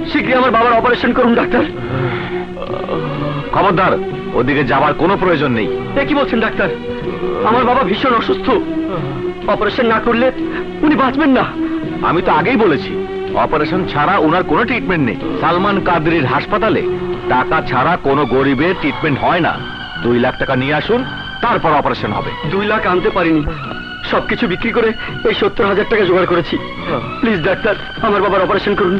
শীঘ্রই আমার বাবার অপারেশন করুন ডাক্তার। খবরদার, ওদিকে যাবার কোনো প্রয়োজন নেই। এ কি বলছেন ডাক্তার? আমার বাবা ভীষণ অসুস্থ, অপারেশন না করলে উনি বাঁচবেন না। আমি তো আগেই বলেছি, অপারেশন ছাড়া ওনার কোনো ট্রিটমেন্ট নেই। সালমান কাদরির হাসপাতালে টাকা ছাড়া কোনো গরিবের ট্রিটমেন্ট হয় না। 2 লাখ টাকা নিয়ে আসুন, তারপর অপারেশন হবে। 2 লাখ আনতে পারিনি, সবকিছু বিক্রি করে এই 70,000 টাকা জোগাড় করেছি। প্লিজ ডাক্তার, আমার বাবার অপারেশন করুন।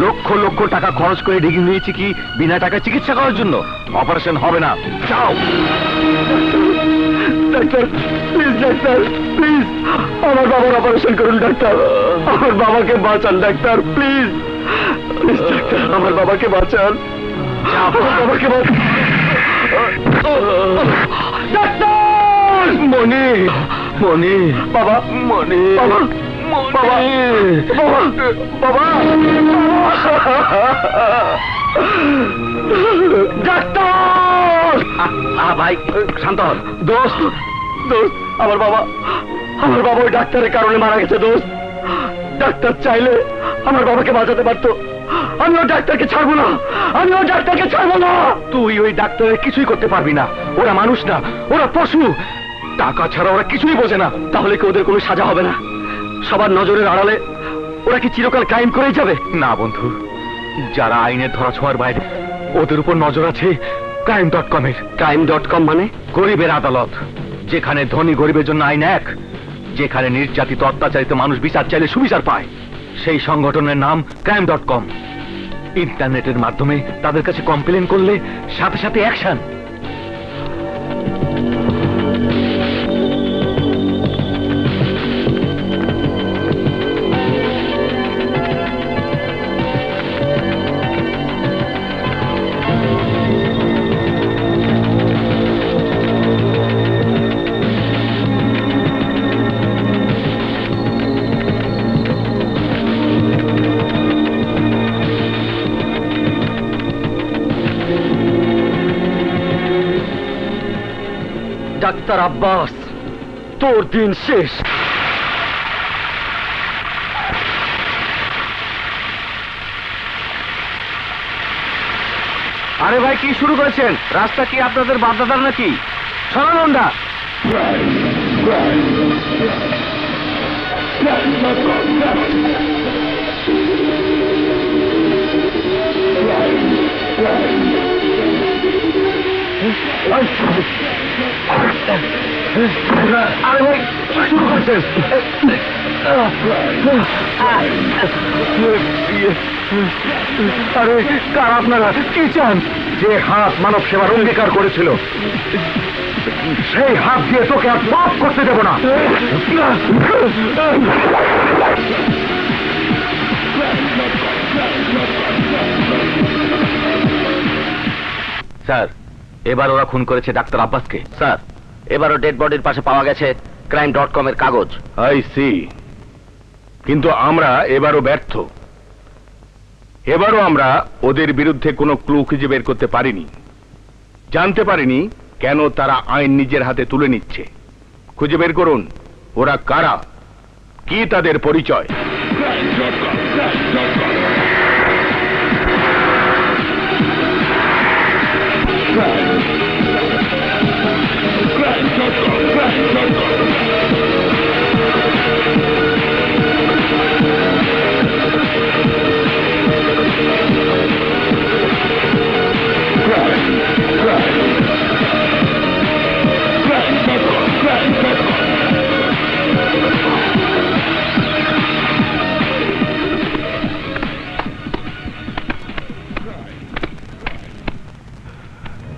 লক্ষ লক্ষ টাকা খরচ করে ডিগ্রি নিয়েছি কি বিনা টাকায় চিকিৎসা করার জন্য? অপারেশন হবে না, যাও। ডাক্তার প্লিজ, ডাক্তার প্লিজ, আমার বাবার অপারেশন করুন ডাক্তার। আমার বাবাকে বাঁচান ডাক্তার, প্লিজ প্লিজ ডাক্তার, আমার বাবাকে বাঁচান, আমার বাবাকে বাঁচান ডাক্তার। মনি, মনি, বাবা, মনি, বাবা, বাবা, বাবা, বাবা, ডাক্তার। ভাই শান্ত হন। দোস্ত, দোস্ত, আমার বাবা ওই ডাক্তারের কারণে মারা গেছে দোস্ত। ডাক্তার চাইলে আমার বাবাকে বাঁচাতে পারতো। আমিও ডাক্তারকে ছাড়বো না, আমিও ডাক্তারকে ছাড়বো না। তুই ওই ডাক্তারের কিছুই করতে পারবি না। ওরা মানুষ না, ওরা পশু। টাকা ছাড়া ওরা কিছুই বোঝে না। তাহলে কি ওদের কোনো সাজা হবে না? সবার নজরের আড়ালে ওরা কি চিরকাল ক্রাইম করেই যাবে? না বন্ধু, যারা আইনের ধরা ছোঁয়ার বাইরে, ওদের উপর নজর আছে crime.com-এর। crime.com মানে? গরিবের আদালত, যেখানে ধনী গরিবের জন্য আইন এক, যেখানে নির্যাতিত অত্যাচারিত মানুষ বিচার চাইলে সুবিচার পায়। সেই সংগঠনের নাম crime.com। ইন্টারনেটের মাধ্যমে তাদের কাছে কমপ্লেন করলে সাথে সাথে অ্যাকশন। ডাক্তার আব্বাস, তোর দিন শেষ। আরে ভাই, কি শুরু করেছেন? রাস্তা কি আপনাদের বাপদাদার নাকি? সরানন্দা আরে ভাই, কি শুরু করছেন? আরে কার আপনারা? কি চান? যে হাত মানব সেবার অঙ্গীকার করেছিল, সেই হাত দিয়ে তোকে আর পাপ করতে দেব না। স্যার, এবার ওরা খুন করেছে ডাক্তার আব্বাসকে। স্যার, এবারও ডেড বডির পাশে পাওয়া গেছে crime.com-এর কাগজ। I see. কিন্তু আমরা এবারও ব্যর্থ। এবারও আমরা ওদের বিরুদ্ধে কোনো ক্লু খুঁজে বের করতে পারিনি, জানতে পারিনি কেন তারা আইন নিজের হাতে তুলে নিচ্ছে। খুঁজে বের করুন ওরা কারা, কি তাদের পরিচয়।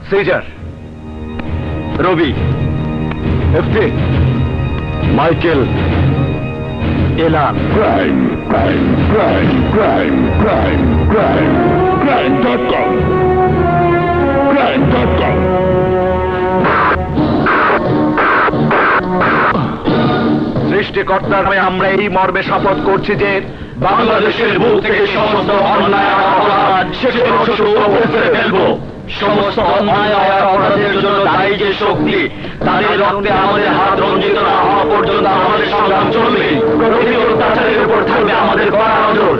সিজার, রবি, এফটি, মাইকেল, এলান। Crime, crime, crime, crime, crime, crime, crime.com, crime.com। সৃষ্টিকর্তার নামে আমরা এই মর্মে শপথ করছি যে বাংলাদেশের বুক থেকে সমস্ত অন্যায় আর অপরাধ শেষ করে ফেলবো। সমস্ত অন্যায় আর অপরাধের জন্য দায়ী যে শক্তি, তাদের রক্তে আমাদের হাত রঞ্জিত না হওয়া পর্যন্ত আমাদের সংগ্রাম চলবে। প্রতিটি অত্যাচারের উপর থাকবে আমাদের কড়া নজর।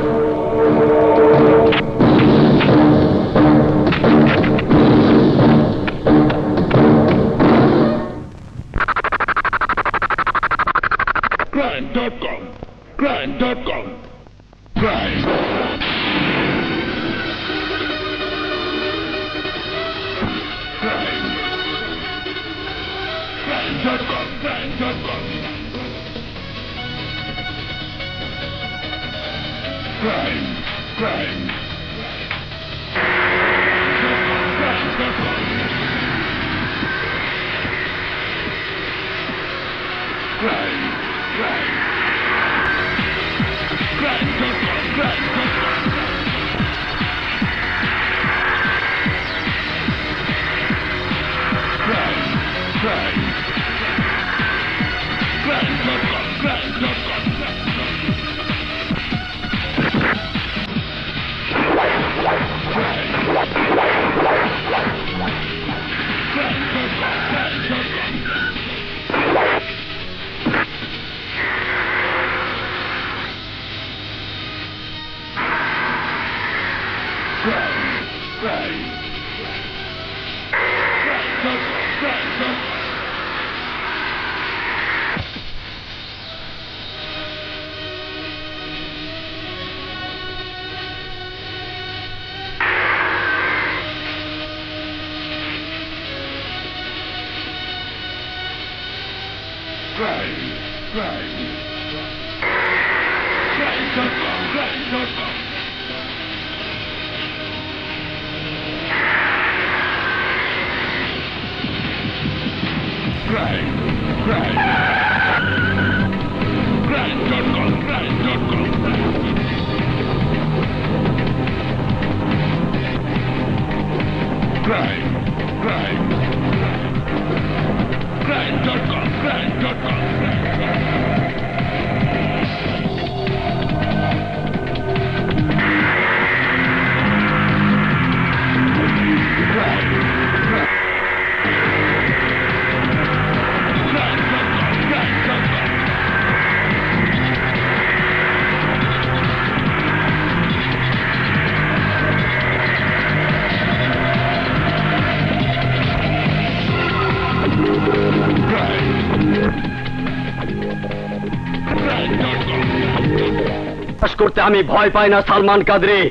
করতে আমি ভয় পাই না সালমান কাদরি।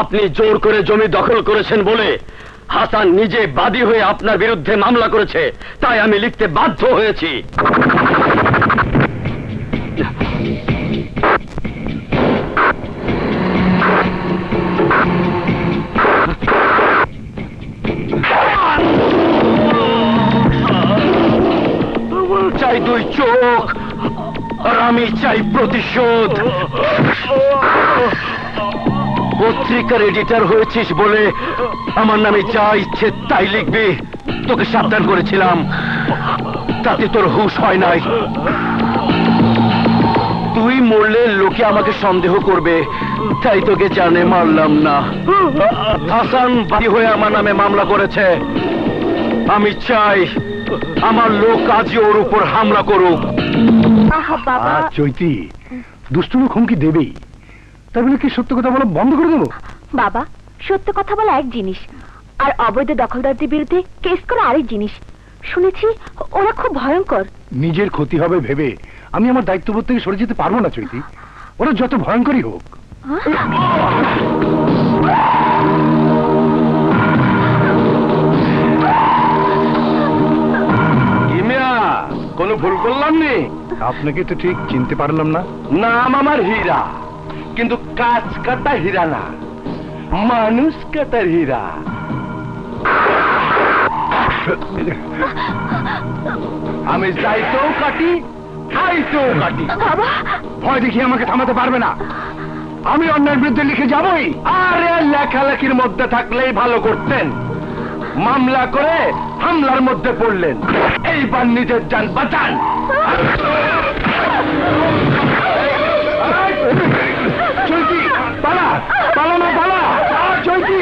আপনি জোর করে জমি দখল করেছেন বলে হাসান নিজে বাদী হয়ে আপনার বিরুদ্ধে মামলা করেছে, তাই আমি লিখতে বাধ্য হয়েছি। চাই দুই চোখ আর আমি চাই প্রতিশোধ। পত্রিকার এডিটর হয়েছিস বলে আমার নামে যা ইচ্ছে তাই লিখবি। তোকে সাবধান করেছিলাম, তাতে তোর হুঁশ হয় নাই। তুই মরলে লোকে আমাকে সন্দেহ করবে, তাই তোকে জানে মারলাম না। হাসান বাদী হয়ে আমার নামে মামলা করেছে, আমি চাই আমার লোক আজই ওর উপর হামলা করুক। চৈতি দুষ্টু হুমকি দেবেই, তাই বলে কি সত্য কথা বলা বন্ধ করে দেবো? বাবা, সত্য কথা বলা এক জিনিস, আর অবৈধ দখলদারদের বিরুদ্ধে কেস করা আরেক জিনিস। শুনেছি ওরা খুব ভয়ঙ্কর। নিজের ক্ষতি হবে ভেবে আমি আমার দায়িত্ববোধ থেকে সরে যেতে পারবো না চৈতি, ওরা যত ভয়ঙ্করই হোক। কোনো ভুল করলাম নি? আপনাকে তো ঠিক চিনতে পারলাম না। নাম আমার হীরা, কিন্তু কাজ কাটা হীরা না, মানুষ কাটার হীরা। আমি যাইতেও কাটি, খাইতেও কাটি। ভয় দেখিয়ে আমাকে থামাতে পারবে না, আমি অন্যায়ের বিরুদ্ধে লিখে যাবই। আরে লেখালেখির মধ্যে থাকলেই ভালো করতেন, মামলা করে হামলার মধ্যে পড়লেন। এইবার নিজের জান বাঁচান। চৈতি পালা, পালানো পালা, চৈতি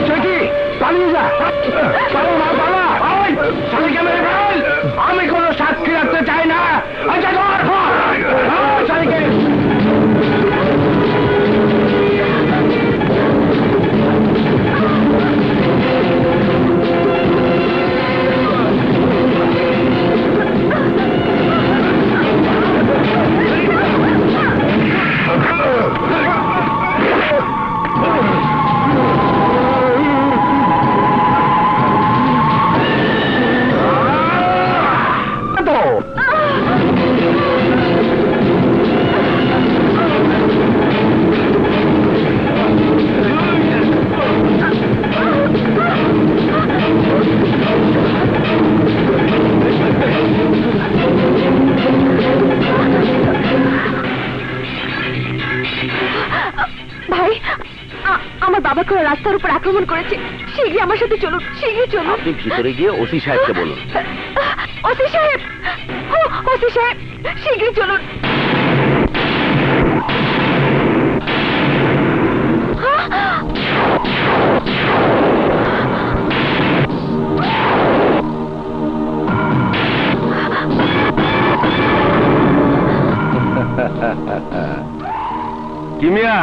চৈতি পালিয়ে যা, পালা না পালা। শালিকে মেরে ফেল, আমি কোনো সাক্ষী রাখতে চাই না। আচ্ছা শালিকে খোলা রাস্তার উপর আক্রমণ করেছে। শীঘ্রই আমার সাথে চলুন, শীঘ্রই চলুন। আপনি ভিতরে গিয়ে ওসি সাহেবকে বলুন। ওসি সাহেব, ওসি সাহেব, শীঘ্রই চলুন। কি মিয়া,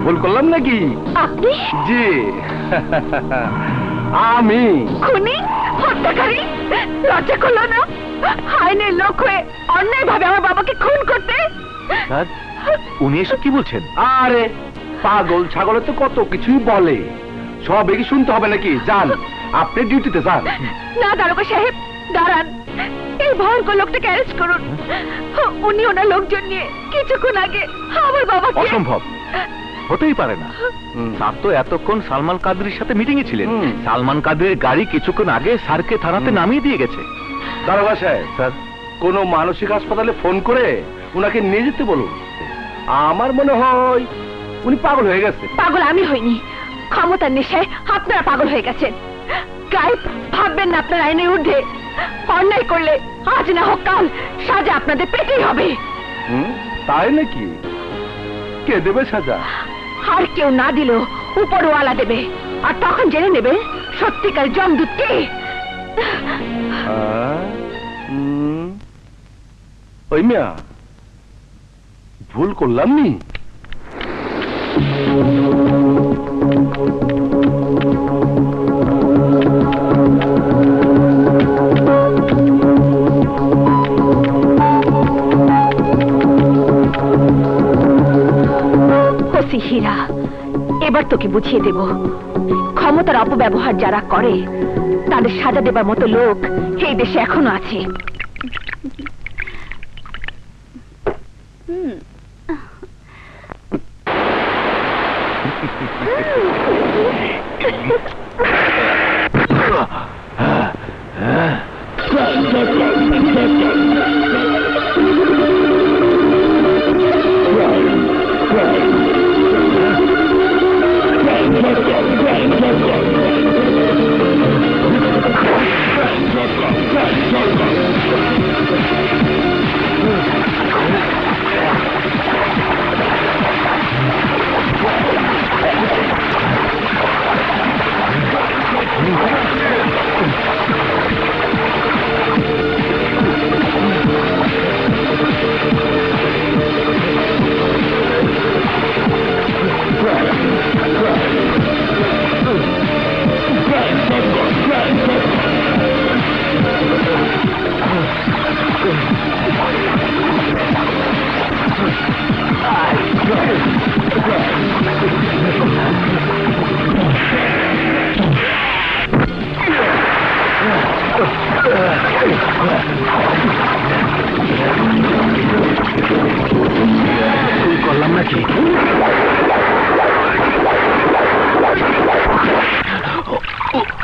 ভুল করলাম নাকি? আপনি জি আমি খুনি, হত্যাকারী, লজ্জা করলো না আইনের লোক হয়ে অন্যায় ভাবে আমার বাবাকে খুন করতে? স্যার, উনি এসব কি বলছেন? আরে পাগল ছাগলের তো কত কিছুই বলে, সব কি শুনতে হবে নাকি? যান আপনি ডিউটিতে যান। না দারোগা সাহেব, দাঁড়ান, এই ভয়ঙ্কর লোকটাকে অ্যারেস্ট করুন। উনি ওনার লোকজন নিয়ে কিছুক্ষণ আগে আমার বাবাকে... অসম্ভব, হতেই পারে না। স্যার তো এতক্ষণ সালমান কাদরির সাথে মিটিং এ ছিলেন। সালমান কাদরির গাড়ি কিছুক্ষণ আগে স্যারকে থানাতে নামিয়ে দিয়ে গেছে। দারোগা সাহেব, স্যার, কোন মানসিক হাসপাতালে ফোন করে উনাকে নিয়ে যেতে বলুন। আমার মনে হয় উনি পাগল হয়ে গেছে। পাগল আমি হইনি, ক্ষমতার নেশায় আপনারা পাগল হয়ে গেছেন। গায়ে ভাববেন না আপনার আইনের ঊর্ধ্বে। অন্যায় করলে আজ না হোক কাল সাজা আপনাদের পেতেই হবে। তাই নাকি? কে দেবে সাজা? আর কেউ না দিলেও উপরওয়ালা দেবে, আর তখন জেনে নেবে সত্যিকার জমদূত কে। ওই মিয়া, ভুল করলাম নি? ওসি হীরা, এবার তোকে বুঝিয়ে দেব ক্ষমতার অপব্যবহার যারা করে তাদের সাজা দেবার মতো লোক এই দেশে এখনো আছে। করলাম নাকি?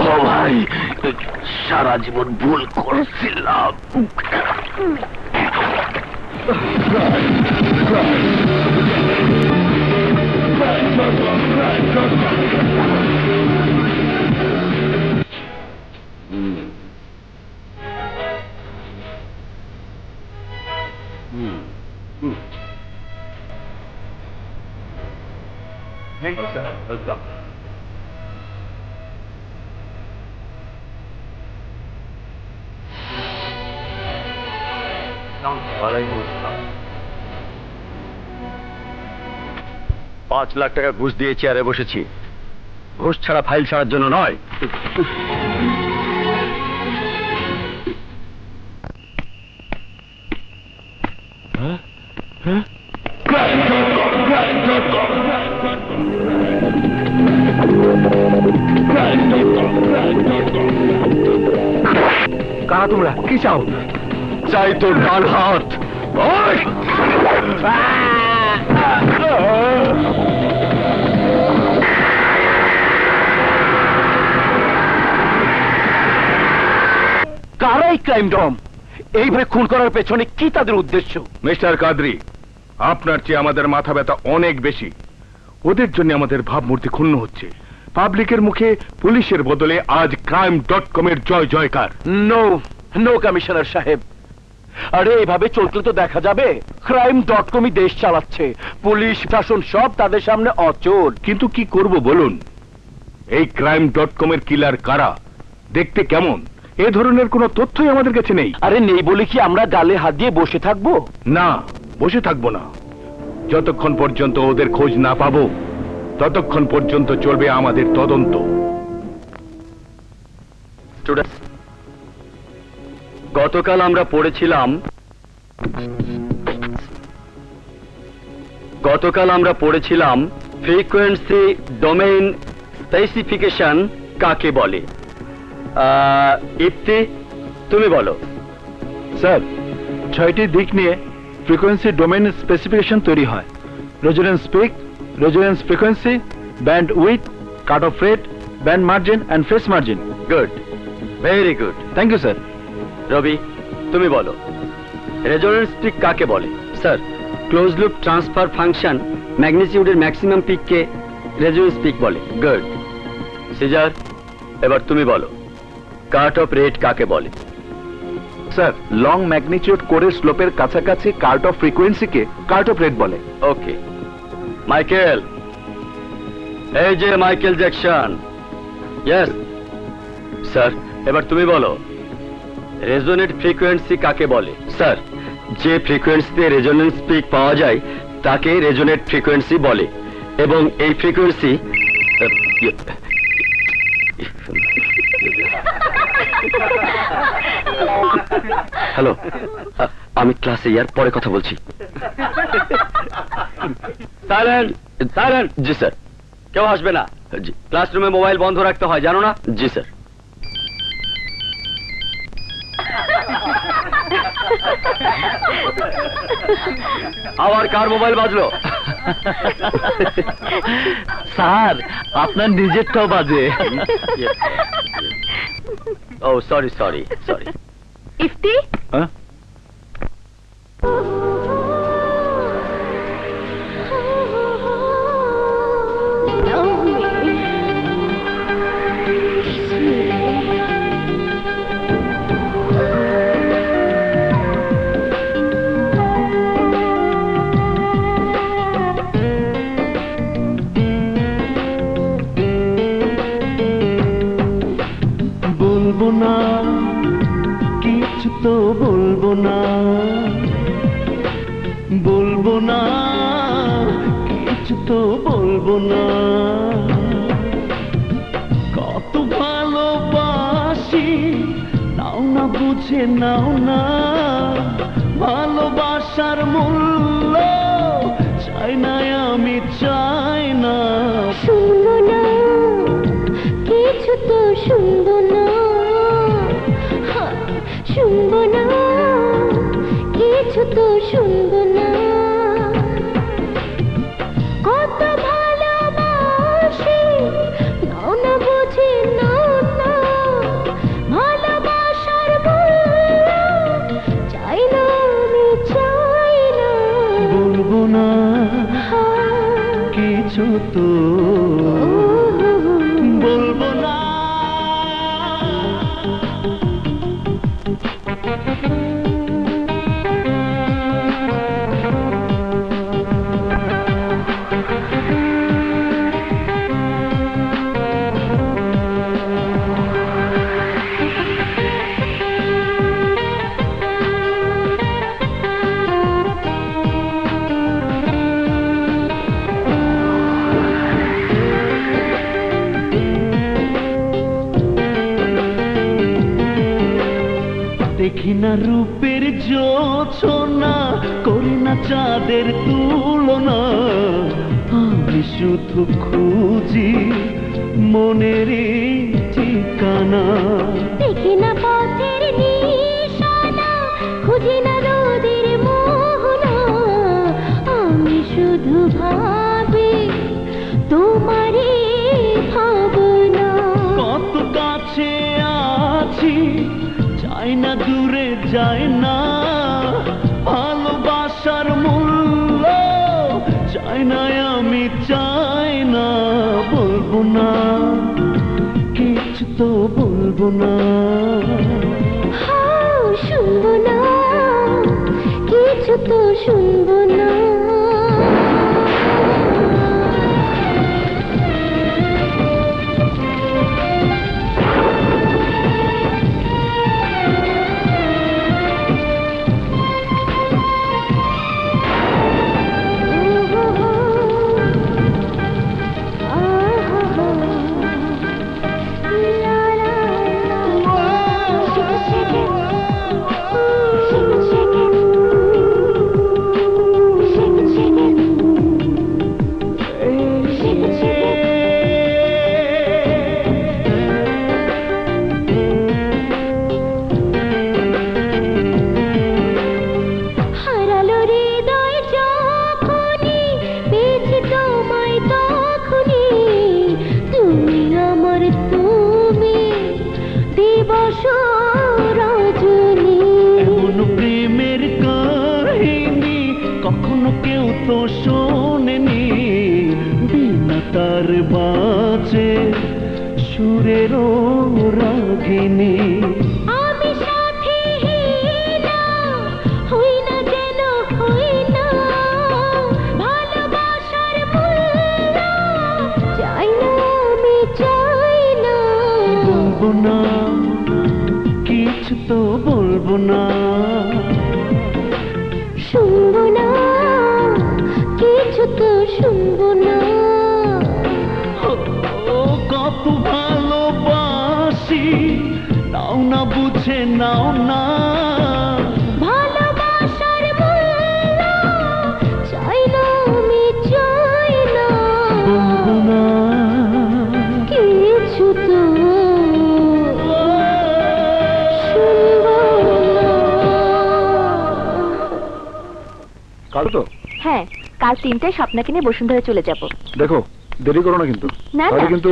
ও ভাই, সারা জীবন ভুল করছিলাম। $5 লাখ ঘুষ দিয়ে চেয়ারে বসেছি, ঘুষ ছাড়া ফাইল ছাড়ার জন্য নয়। কারা তোমরা? কি চাও? চাই তোর ডান হাত। কারাই ক্রাইম ডম? এইভাবে খুন করার পেছনে কি তাদের উদ্দেশ্য? মিস্টার কাদরি, আপনার চেয়ে আমাদের মাথা ব্যথা অনেক বেশি। ওদের জন্য আমাদের ভাবমূর্তি ক্ষুণ্ণ হচ্ছে। পাবলিকের মুখে পুলিশের বদলে আজ crime.com-এর জয় জয়কার। নো নো কমিশনার সাহেব, আরে এইভাবে চলতে তো দেখা যাবে crime.com-ই দেশ চালাচ্ছে, পুলিশ শাসন সব তাদের সামনে অচল। কিন্তু কি করব বলুন? এই crime.com-এর কিলার কারা, দেখতে কেমন, এ ধরনের কোনো তথ্যই আমাদের কাছে নেই। আরে নেই বলে কি আমরা গালে হাত দিয়ে বসে থাকবো? না, বসে থাকবো না। যতক্ষণ পর্যন্ত ওদের খোঁজ না পাবো ততক্ষণ পর্যন্ত চলবে আমাদের তদন্ত। স্টুডেন্টস, গতকাল আমরা পড়েছিলাম ফ্রিকোয়েন্সি ডোমেইন স্পেসিফিকেশন কাকে বলে। ইফতি, তুমি বলো। স্যার, 6টি দিক নিয়ে ফ্রিকোয়েন্সি ডোমেইন স্পেসিফিকেশন তৈরি হয়। Resonance peak, resonance frequency, band with, cut off rate, band margin and phase margin. Good, very good. Thank you sir. Rabi, তুমি বলো রেজোনেন্স পিক কাকে বলে। Sir, close loop transfer function ম্যাগনিটিউডের ম্যাক্সিমাম পিককে resonance peak বলে। Good. Caesar, এবার তুমি বলো কাট অফ রেট কাকে বলে। স্যার, লং ম্যাগনিটিউড কোরের স্লোপের কাছাকাছি কাট অফ ফ্রিকোয়েন্সিকে কাট অফ রেট বলে। ওকে। মাইকেল, এই যে মাইকেল জ্যাকসন। ইয়েস স্যার, এবার তুমি বলো রেজোনেট ফ্রিকোয়েন্সি কাকে বলে। স্যার, যে ফ্রিকোয়েন্সিতে রেজোনেন্স পিক পাওয়া যায় তাকে রেজোনেট ফ্রিকোয়েন্সি বলে, এবং এই ফ্রিকোয়েন্সি হ্যালো, আমি ক্লাসে ইয়ার পরে কথা বলছি। Silent, silent. জি স্যার। কেউ আসবে না। জি। ক্লাসরুমে মোবাইল বন্ধ রাখতে হয়, জানো না? জি স্যার। আবার কার মোবাইল বাজলো? স্যার, আপনার নিজেরটাও বাজে। ও সরি সরি সরি। ইফতি, বলবো না কিছু, তো বলবো না, বলবো না কিছু, তো বলবো না। কত ভালোবাসি নাও না, বুঝে নাও না, ভালোবাসার মূল্য চাই না, আমি চাই না। শুনবো না কিছু, তো শুনবো না, শুনবো না কিছু, তো শুনবো না। কত ভালোবাসি নাও না, বুঝি নাও না, ভালোবাসার মূল্য চাই না, আমি চাই না। বলবো না কিছু, তো বলবো না। দেখি না রূপের জোছনা, করি না চাঁদের তুলনা, আমি শুধু খুঁজি মনের ঠিকানা। দেখি না পথের নিশানা, খুঁজি না রোদের মোহনা, আমি শুধু ভাবি তোমারই ভাবনা। কত কাছে আছি, চাই না দূরে যাই না, ভালোবাসার মূল্য চাই না, আমি চাই বলবো না, কিছু তো বলবো না। শুনবো না, কিছু তো শুনবো না। হ্যাঁ, কাল 3টায় স্বপ্নাকে নিয়ে বসুন্ধরা চলে যাব। দেখো দেরি করো না কিন্তু। না কিন্তু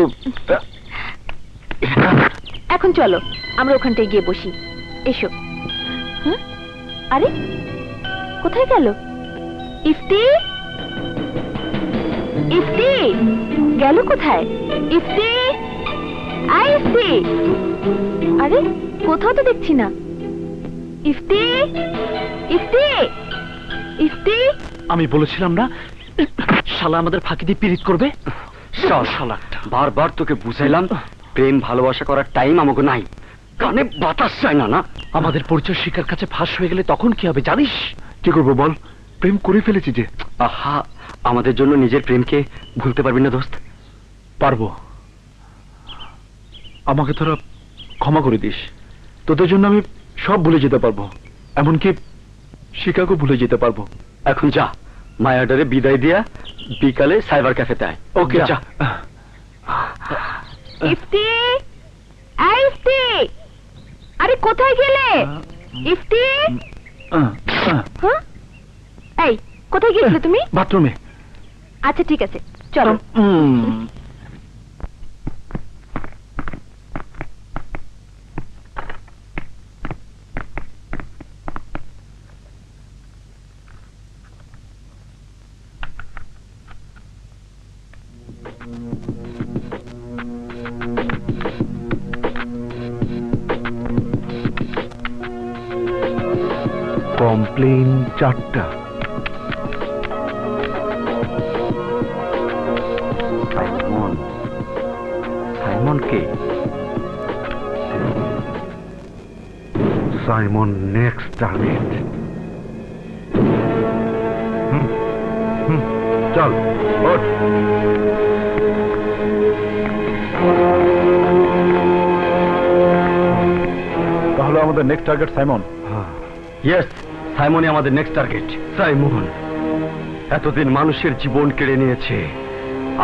এখন চলো আমরা ওখানটায় গিয়ে বসি। এসো। আরে কোথায় গেল ইফতি? ইফতি গেল কোথায়? ইফতি, আই ইফতি। আরে কোথাও তো দেখছি না। ইফতি, ইফতি, ইফতি। আমি বলেছিলাম না শালা আমাদের ফাঁকি দিয়ে পিরিত করবে। শালা বারবার তোকে বুঝাইলাম প্রেম ভালোবাসা করার টাইম আমাকে নাই। কানে বাতাস চাই না। না আমাদের পরিচয় শিকার কাছে ফাঁস হয়ে গেলে তখন কি হবে জানিস? কি করবো বল, প্রেম করে ফেলেছি যে। আহা, আমাদের জন্য নিজের প্রেমকে ভুলতে পারবি না দোস্ত? পারবো। আমাকে তোরা ক্ষমা করে দিস। তোদের জন্য আমি সব ভুলে যেতে পারবো, এমনকি শিকাগো ভুলে যেতে পারবো। এখন যা, মায়াডারে বিদায় দিয়া বিকালে সাইবার ক্যাফেতে আয়। ওকে যা। ইফতি, আই ইফতি। আরে কোথায় গেলে ইফতি? এই কোথায় গিয়েছিলে তুমি? বাথরুমে। আচ্ছা ঠিক আছে চলো। কমপ্লেন 4টা। সাইমন কে? Simon next target. চল ওঠ। তাহলে আমাদের নেক্সট টার্গেট সাইমন। ইয়েস, সাইমনই আমাদের নেক্সট টার্গেট। সাইমন এতদিন মানুষের জীবন কেড়ে নিয়েছে,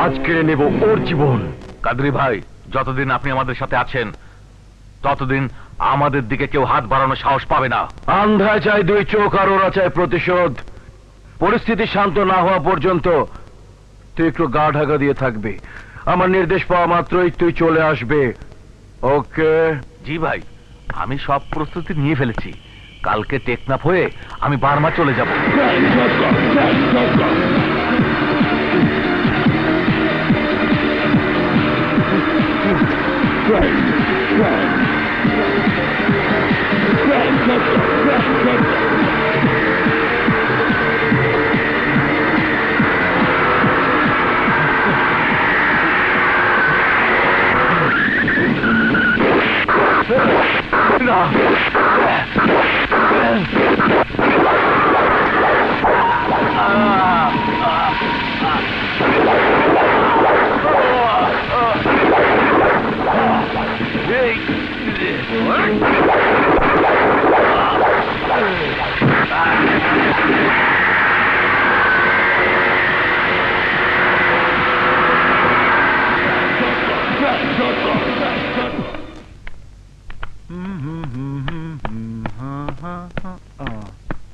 আজ কেড়ে নেব ওর জীবন। কাদরি ভাই, যতদিন আপনি আমাদের সাথে আছেন ততদিন আমাদের দিকে কেউ হাত বাড়ানোর সাহস পাবে না। আন্ধায় চাই 2 চোখ আর ওরা চায় প্রতিশোধ। পরিস্থিতি শান্ত না হওয়া পর্যন্ত তুই একটু গা ঢাকা দিয়ে থাকবি। আমার নির্দেশ পাওয়া মাত্রই তুই চলে আসবে। ওকে? জি ভাই, আমি সব প্রস্তুতি নিয়ে ফেলেছি। কালকে টেকনাফ হয়ে আমি বার্মা চলে যাব।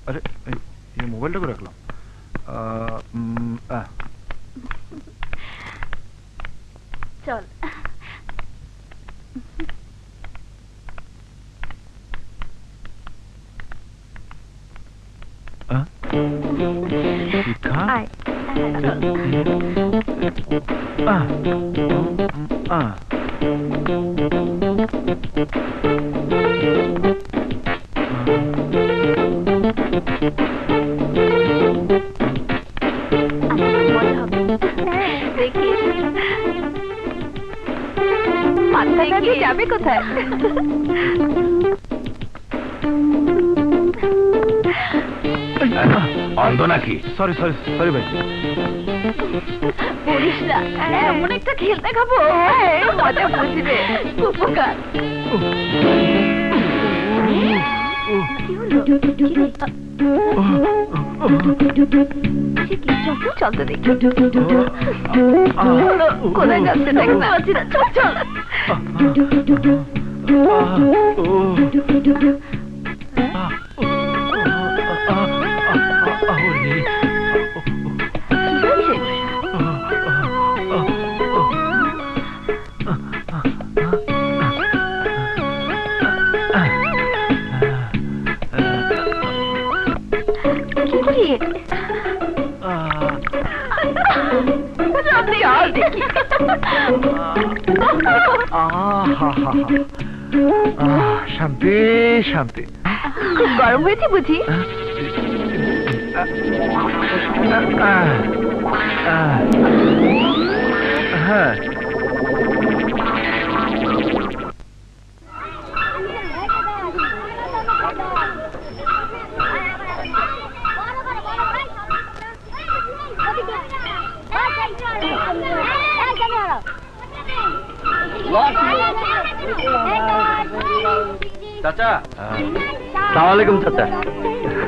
अरे ये मोबाइल को रख लो চল আয় যাবে কোথায়? অন্ধ নাকি? সরি সরি সরি ভাই বলিস না, এমন একটা খেলতে খাবো মজা বুঝবে উপকার। চলতে দেখি কোথায় যাচ্ছে দেখ না, চল চল। শান্তি শান্তি। খুব গরম হয়েছে বুঝি? হ্যাঁ চাচা, আসসালামু আলাইকুম চাচা।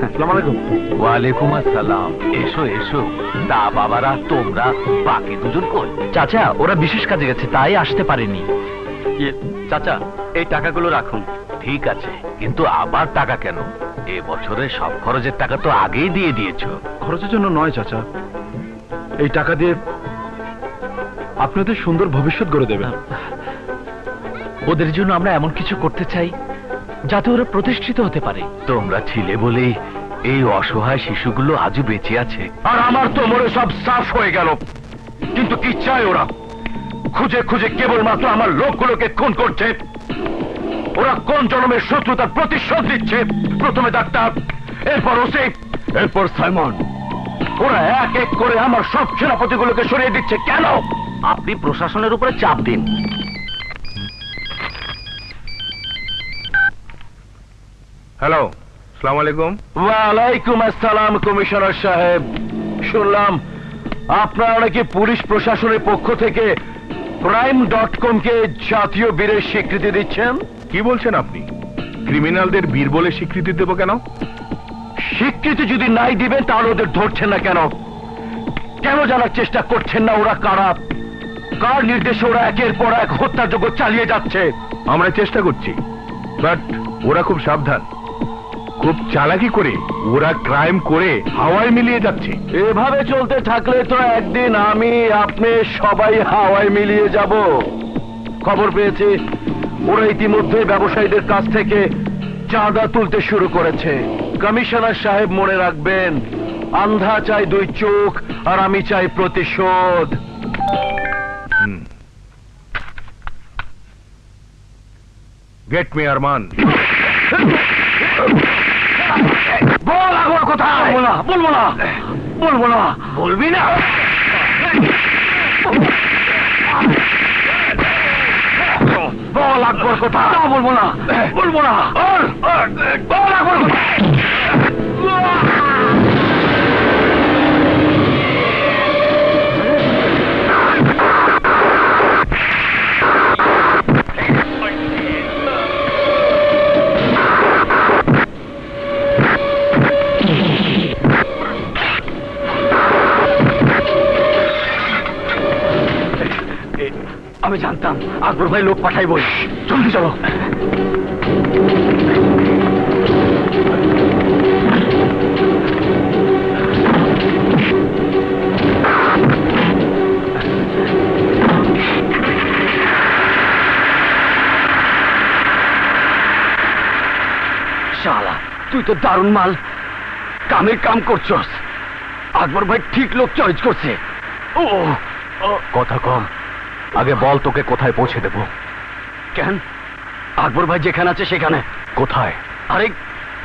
আসসালামু আলাইকুম। ওয়ালাইকুম আসসালাম। এসো এসো। তা বাবারা, তোমরা বাকি দুজন কই? চাচা ওরা বিশেষ কাজে গেছে, তাই আসতে পারেনি। চাচা, এই টাকাগুলো রাখুন। ঠিক আছে, কিন্তু আবার টাকা কেন? এ বছরের সব খরচের টাকা তো আগেই দিয়ে দিয়েছো। খরচের জন্য নয় চাচা, এই টাকা দিয়ে আপনাদের সুন্দর ভবিষ্যৎ গড়ে দেবেন। ওদের জন্য আমরা এমন কিছু করতে চাই যাতে ওরা প্রতিষ্ঠিত হতে পারে। তোমরা ছিলে বলেই এই অসহায় শিশুগুলো আজও বেঁচে আছে। আর আমার তো মনে সব সাফ হয়ে গেল। কিন্তু কি চায় ওরা? খুঁজে খুঁজে কেবলমাত্র আমার লোকগুলোকে খুন করছে। ওরা কোন জন্মের শত্রুতার প্রতিশোধ দিচ্ছে? প্রথমে ডাক্তার, এরপর ওসি, এরপর সাইমন। ওরা এক এক করে আমার সব সেনাপতিগুলোকে সরিয়ে দিচ্ছে কেন? আপনি প্রশাসনের উপরে চাপ দিন। হ্যালো, আসসালামু আলাইকুম। ওয়ালাইকুম আসসালাম কমিশনার সাহেব। শুনলাম আপনারা নাকি পুলিশ প্রশাসনের পক্ষ থেকে crime.com কে জাতীয় বীরের স্বীকৃতি দিচ্ছেন। কি বলছেন আপনি? ক্রিমিনালদের বীর বলে স্বীকৃতি দেব কেন? স্বীকৃতি যদি নাই দিবেন তাহলে ওদের ধরছেন না কেন? কেন জানার চেষ্টা করছেন না ওরা কারা? কার নির্দেশে ওরা একের পর এক হত্যাযজ্ঞ চালিয়ে যাচ্ছে? আমরা চেষ্টা করছি, বাট ওরা খুব সাবধান। খুব চালাকি করে ওরা ক্রাইম করে হাওয়ায় মিলিয়ে যাচ্ছে। এভাবে চলতে থাকলে তো একদিন আমি আপনি সবাই হাওয়ায় মিলিয়ে যাব। খবর পেয়েছি ওরা ইতিমধ্যে ব্যবসায়ীদের কাছ থেকে চাঁদা তুলতে শুরু করেছে। কমিশনার সাহেব মনে রাখবেন, আন্ধা চাই দুই চোখ আর আমি চাই প্রতিশোধ। Get me Arman. বল আকবর কোথায়? বলবো না, বলবো না। বলবি না? বল আকবর কোথায়? বলবো না, বলবো না। বল আকবর কোথায়? আমি জানতাম আকবর ভাই লোক পাঠাইবই। জলদি চলো। শালা তুই তো দারুণ মাল, কামের কাম করছস। আকবর ভাই ঠিক লোক চয়েস করছে। ও কথা কম, আগে বল তোকে কোথায় পৌঁছে দেব। কেন? আকবর ভাই যেখানে আছে সেখানে। কোথায়? আরে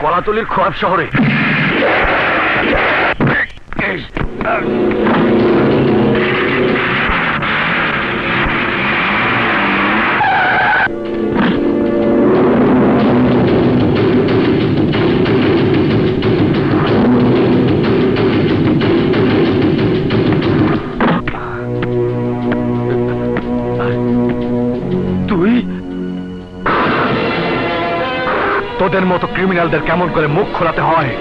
কলাতলির খোয়াব শহরে। তোদের মতো ক্রিমিনালদের কেমন করে মুখ খোলাতে হয়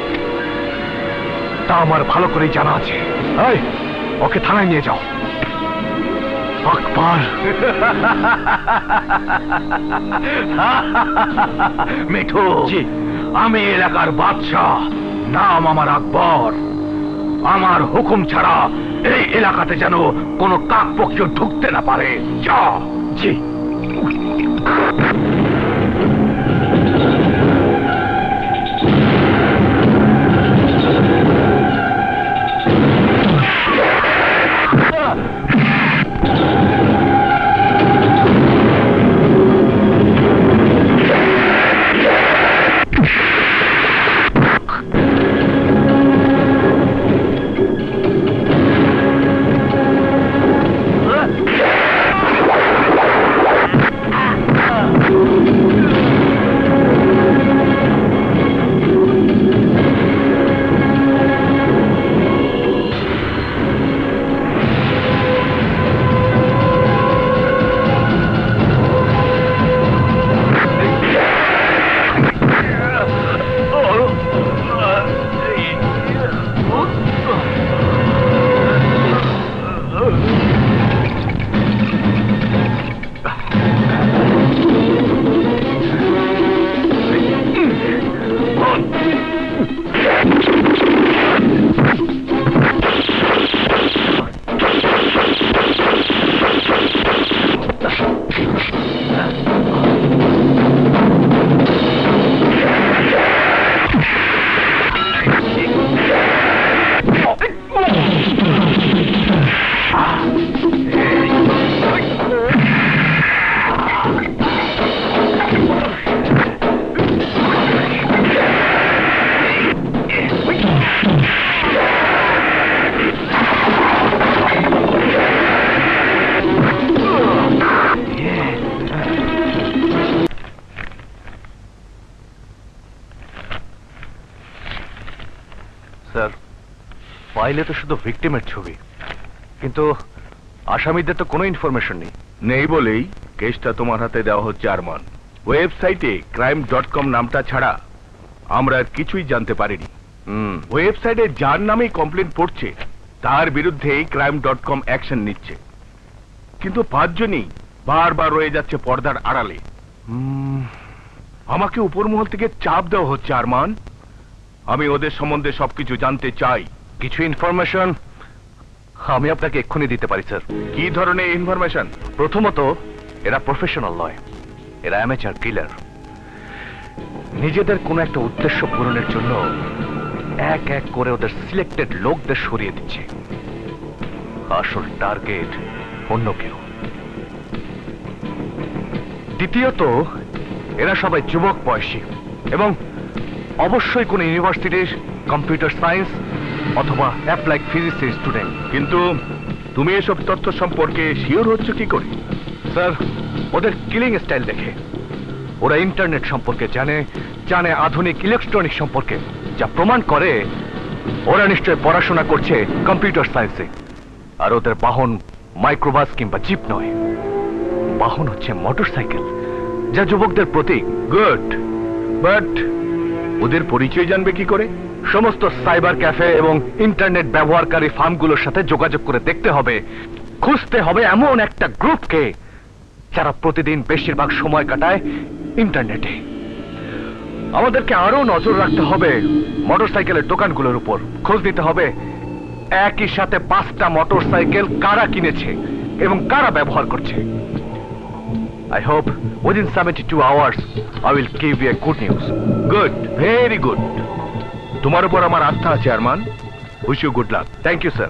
তা আমার ভালো করেই জানা আছে। এই, ওকে থানায় নিয়ে যাও। আকবর মিঠু, আমি এলাকার বাদশাহ, নাম আমার আকবর। আমার হুকুম ছাড়া এই এলাকাতে যেন কোনো কাকপক্ষীও ঢুকতে না পারে। যা। জি। ফাইলে তো শুধু ভিকটিমের ছবি, কিন্তু আসামিদের তো কোনো ইনফরমেশন নেই। নেই বলেই কেসটা তোমার হাতে দেওয়া হচ্ছে আরমান। ওয়েবসাইটে crime.com নামটা ছাড়া আমরা আর কিছুই জানতে পারিনি। ওয়েবসাইটে যার নামেই কমপ্লেন পড়ছে তার বিরুদ্ধে crime.com অ্যাকশন নিচ্ছে, কিন্তু 5 জনই বারবার রয়ে যাচ্ছে পর্দার আড়ালে। আমাকে উপর মহল থেকে চাপ দেওয়া হচ্ছে আরমান। আমি ওদের সম্বন্ধে সবকিছু জানতে চাই। কিছু ইনফরমেশন আমি আপনাকে এক্ষুনি দিতে পারি স্যার। কি ধরনের ইনফরমেশন? প্রথমত, এরা প্রফেশনাল নয়, এরা অ্যামেচার কিলার। নিজেদের কোনো একটা উদ্দেশ্য পূরণের জন্য এক এক করে ওদের সিলেক্টেড লোকদের সরিয়ে দিচ্ছে। আসল টার্গেট অন্য কেউ। দ্বিতীয়ত, এরা সবাই যুবক বয়সী এবং অবশ্যই কোন ইউনিভার্সিটির কম্পিউটার সায়েন্স অথবা অ্যাপ্লাইড ফিজিক্সের স্টুডেন্ট। কিন্তু তুমি এসব তথ্য সম্পর্কে শিওর হচ্ছ কি করে? স্যার, ওদের কিলিং স্টাইল দেখে ওরা ইন্টারনেট সম্পর্কে জানে, জানে আধুনিক ইলেকট্রনিক সম্পর্কে, যা প্রমাণ করে ওরা নিশ্চয় পড়াশোনা করছে কম্পিউটার সায়েন্সে। আর ওদের বাহন মাইক্রোবাস কিংবা জিপ নয়, বাহন হচ্ছে মোটরসাইকেল, যা যুবকদের প্রতীক। গুড, বাট ওদের পরিচয় জানবে কি করে? সমস্ত সাইবার ক্যাফে এবং ইন্টারনেট ব্যবহারকারী ফার্মগুলোর সাথে যোগাযোগ করে দেখতে হবে, খুঁজতে হবে এমন একটা গ্রুপকে যারা প্রতিদিন বেশিরভাগ সময় কাটায় ইন্টারনেটে। আমাদেরকে আরো নজর রাখতে হবে মোটরসাইকেলের দোকানগুলোর উপর। খোঁজ দিতে হবে একই সাথে 5টা মোটরসাইকেল কারা কিনেছে এবং কারা ব্যবহার করছে। I hope within 72 hours I will give you a good news. Good, very good. তোমার উপর আমার আস্থা আছে Arman. Wish you good luck. Thank you, sir.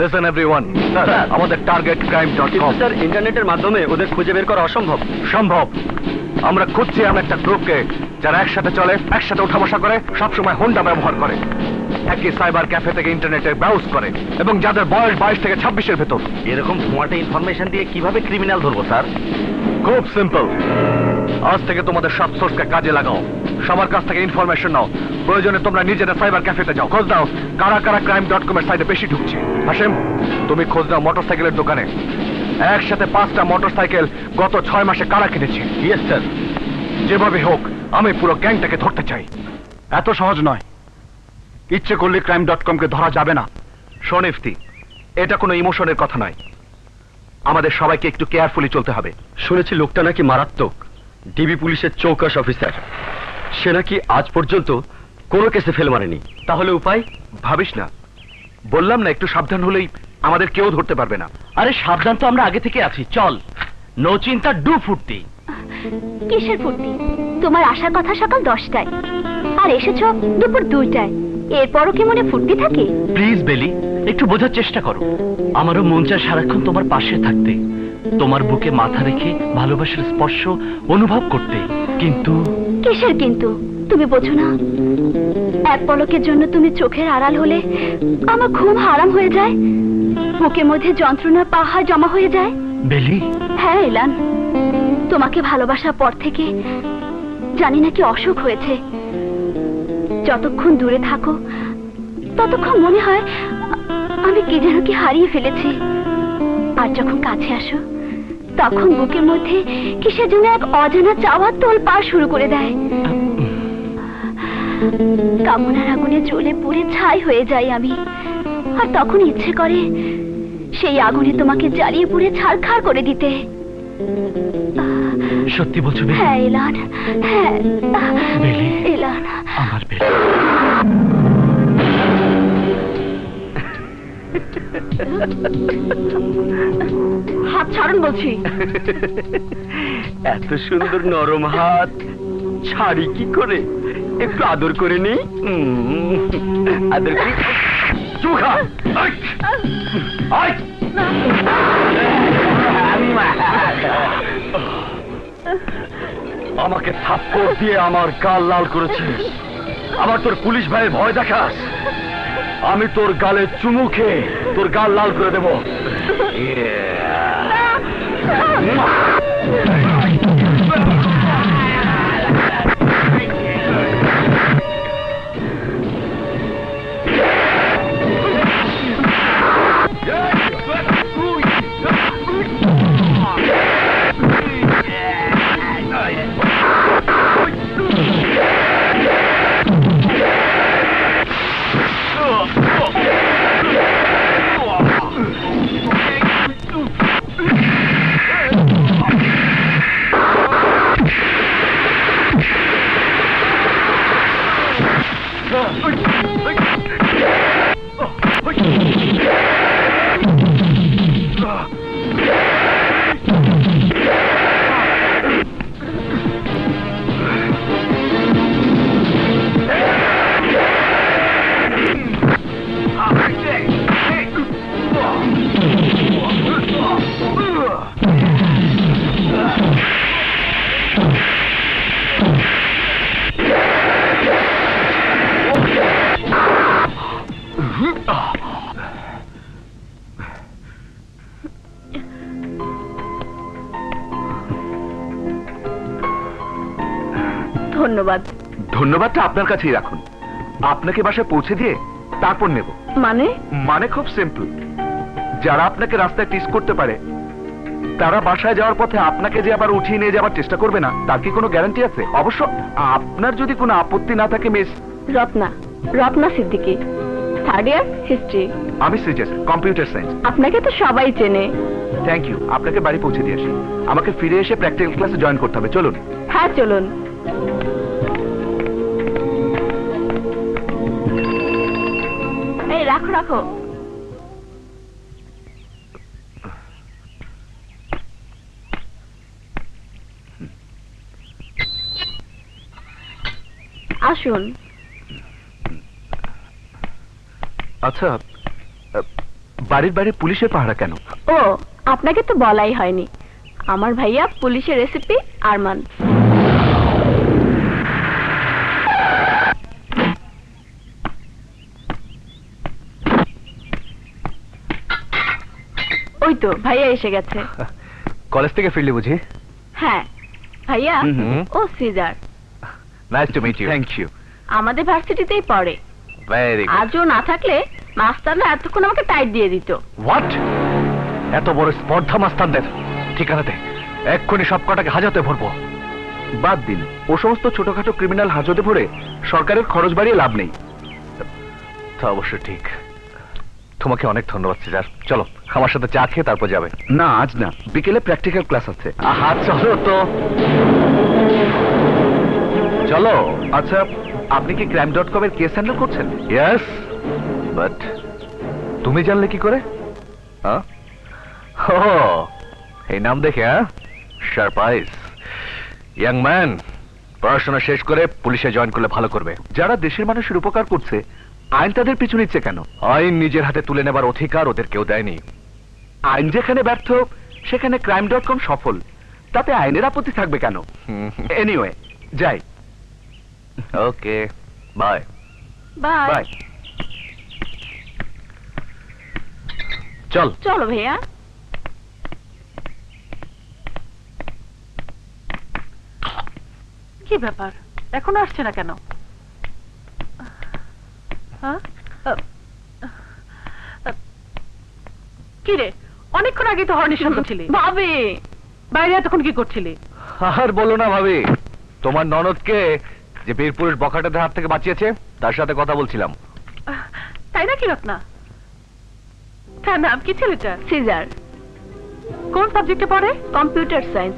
Listen everyone, sir আমাদের টার্গেট crime.com। স্যার ইন্টারনেটের মাধ্যমে ওদের খুঁজে বের করা অসম্ভব। সম্ভব। আমরা খুঁজছি এমন একটা গ্রুপকে যারা একসাথে চলে, একসাথে উঠা বসা করে, সবসময় হোন্ডা ব্যবহার করে, একই সাইবার ক্যাফে থেকে ইন্টারনেটে ব্রাউজ করে এবং যাদের বয়স 22 থেকে 26-এর ভেতর। এরকম ধোঁয়াটে ইনফরমেশন দিয়ে কিভাবে ক্রিমিনাল ধরবো স্যার? খুব সিম্পল। আজ থেকে তোমাদের সব সোর্সকে কাজে লাগাও, সবার কাছ থেকে ইনফরমেশন নাও। প্রয়োজনে তোমরা নিজেরা সাইবার ক্যাফেতে যাও, খোঁজ দাও কারা কারা crime.com এর সাইটে বেশি ঢুকছে। হাসেম, তুমি খোঁজ দাও মোটরসাইকেলের দোকানে একসাথে 5টা মোটরসাইকেল গত 6 মাসে কারা কিনেছে। Yes sir. যেভাবে হোক আমি পুরো গ্যাংটাকে ধরতে চাই। এত সহজ নয়, ইচ্ছে করলে crime.com কে ধরা যাবে না। শোন ইফতি, এটা কোনো ইমোশনের কথা নয়, আমাদের সবাইকে একটু কেয়ারফুলি চলতে হবে। শুনেছি লোকটা নাকি মারাত্মক, ডিবি পুলিশের চৌকাশ অফিসার। সে নাকি আজ পর্যন্ত কোনো কেসে ফেল মারেনি। তাহলে উপায়? ভাবিস না, বললাম না একটু সাবধান হলেই আমাদের কেউ ধরতে পারবে না। আরে সাবধান তো আমরা আগে থেকে আছি, চল। নো চিন্তা, ডু ফুর্তি। কিসের ফুর্তি? তোমার আসার কথা সকাল 10টায়, আর এসেছো দুপুর 2টায়। এরপরও কি মনে ফুর্তি থাকে? প্লিজ বেলি, একটু বোঝার চেষ্টা করো। আমারও মন চায় সারাক্ষণ তোমার পাশে থাকতে, তোমার বুকে মাথা রেখে ভালোবাসার স্পর্শ অনুভব করতে। কিন্তু কিসের কিন্তু? তুমি বোঝো না, এক পলকের জন্য তুমি চোখের আড়াল হলে আমার ঘুম হারাম হয়ে যায়, বুকের মধ্যে যন্ত্রণার পাহাড় জমা হয়ে যায়। বেলি। হ্যাঁ এলান, তোমাকে ভালোবাসার পর থেকে জানি না কি অসুখ হয়েছে। যতক্ষণ দূরে থাকো ততক্ষণ মনে হয় আমি কি যেন কি হারিয়ে ফেলেছি, আর যখন কাছে আসো তখন বুকের মধ্যে কিসের জন্য এক অজানা চাওয়ার তোলপাড় শুরু করে দেয়। কামনার আগুনে জ্বলে পুড়ে ছাই হয়ে যাই আমি, আর তখন ইচ্ছে করে সেই আগুনে তোমাকে জ্বালিয়ে পুড়ে ছারখার করে দিতে। সত্যি বলছো বেলি? হ্যাঁ এলান, হ্যাঁ বেলি, এলান, আমার বেলি। হাত ছাড়ুন বলছি। এত সুন্দর নরম হাত ছাড়ি কি করে? একটু আদর করে নি। আদর কি? চুখা আমাকে থাপ্পড় দিয়ে আমার গাল লাল করেছিস, আবার তোর পুলিশ ভাইয়ের ভয় দেখাস। আমি তোর গালে চুমু খেয়ে তোর গাল লাল করে দেব। ধন্যবাদ। ধন্যবাদটা আপনার কাছেই রাখুন, আপনাকে বাসায় পৌঁছে দিয়ে তারপর নেব। মানে খুব সিম্পল, যারা আপনাকে রাস্তায় টিস করতে পারে তারা বাসায় যাওয়ার পথে আপনাকে যে আবার উঠিয়ে নিয়ে যাওয়ার চেষ্টা করবে না, তার কি কোনো গ্যারান্টি আছে? অবশ্য আপনার যদি কোনো আপত্তি না থাকে miss Ratna, Ratna Siddiqui. Third year history. আমি সিজার, কম্পিউটার সায়েন্স। আপনাকে তো সবাই চেনে। Thank you. আপনাকে বাড়ি পৌঁছে দিয়ে আসি। আমাকে ফিরে এসে প্র্যাকটিক্যাল ক্লাসে জয়েন করতে হবে। চলুন। হ্যাঁ চলুন। এই রাখো রাখো। আসুন। আচ্ছা, বাড়ির বাইরে পুলিশের পাহারা কেন? ও, আপনাকে তো বলাই হয়নি, আমার ভাইয়া পুলিশের রেসিপি আরমান। ওই তো ভাইয়া এসে গেছে। কলেজ থেকে ফিরলি বুঝি? হ্যাঁ ভাইয়া, হুম। ও সিজার। Nice to meet you. Thank you. আমাদের ভার্সিটিতেই পড়ে। Very good. আজও না থাকলে মাস্টাররা এতক্ষণ আমাকে টাইট দিয়ে দিত। হোয়াট? এত বড় স্পর্ধা মাস্তানদের? ঠিকানাতে এক্ষুনি সব কটাকে হাজতে ভরবো। বাদ দিন, ও সমস্ত ছোটখাটো ক্রিমিনাল হাজতে ভরে সরকারের খরচ বাড়িয়ে লাভ নেই। তা অবশ্য ঠিক। তোমাকে অনেক ধন্যবাদ সিজার। চলো আমার সাথে চা খেয়ে তারপর যাবে। না আজ না, বিকেলে প্র্যাকটিক্যাল ক্লাস আছে। আহা চলো তো। চলো। আচ্ছা, আপনি কি crime.com এর কেস হ্যান্ডেল করছেন? ইয়েস, বাট তুমি জানলে কি করে? ও, এই নাম দেখে সারপ্রাইজ। ইয়াং ম্যান, পড়াশোনা শেষ করে পুলিশে জয়েন করলে ভালো করবে। যারা দেশের মানুষের উপকার করছে, আইন তাদের পিছু নিচ্ছে কেন? আইন নিজের হাতে তুলে নেবার অধিকার ওদের কেউ দেয়নি। আইন যেখানে ব্যর্থ, সেখানে crime.com সফল। তাতে আইনের আপত্তি থাকবে কেন? এনিওয়ে, যাই। ওকে, বাই। বাই। বাই। চল। চলো ভাইয়া। কি ব্যাপার, এখন আসছে না কেন? কি রে, অনেকক্ষণ আগে তো হর্নি শুনতে ছিলি। ভাবি, বাইরে এতক্ষণ কি করছিলি? আর বলো না ভাবি, তোমার ননদকে যে বীর পুরুষ বখাটেদের হাত থেকে বাঁচিয়েছে তার সাথে কথা বলছিলাম। তাই নাকি রত্না? তার নাম কি ছেলেটা? সিজার। কোন সাবজেক্টে পড়ে? Computer science.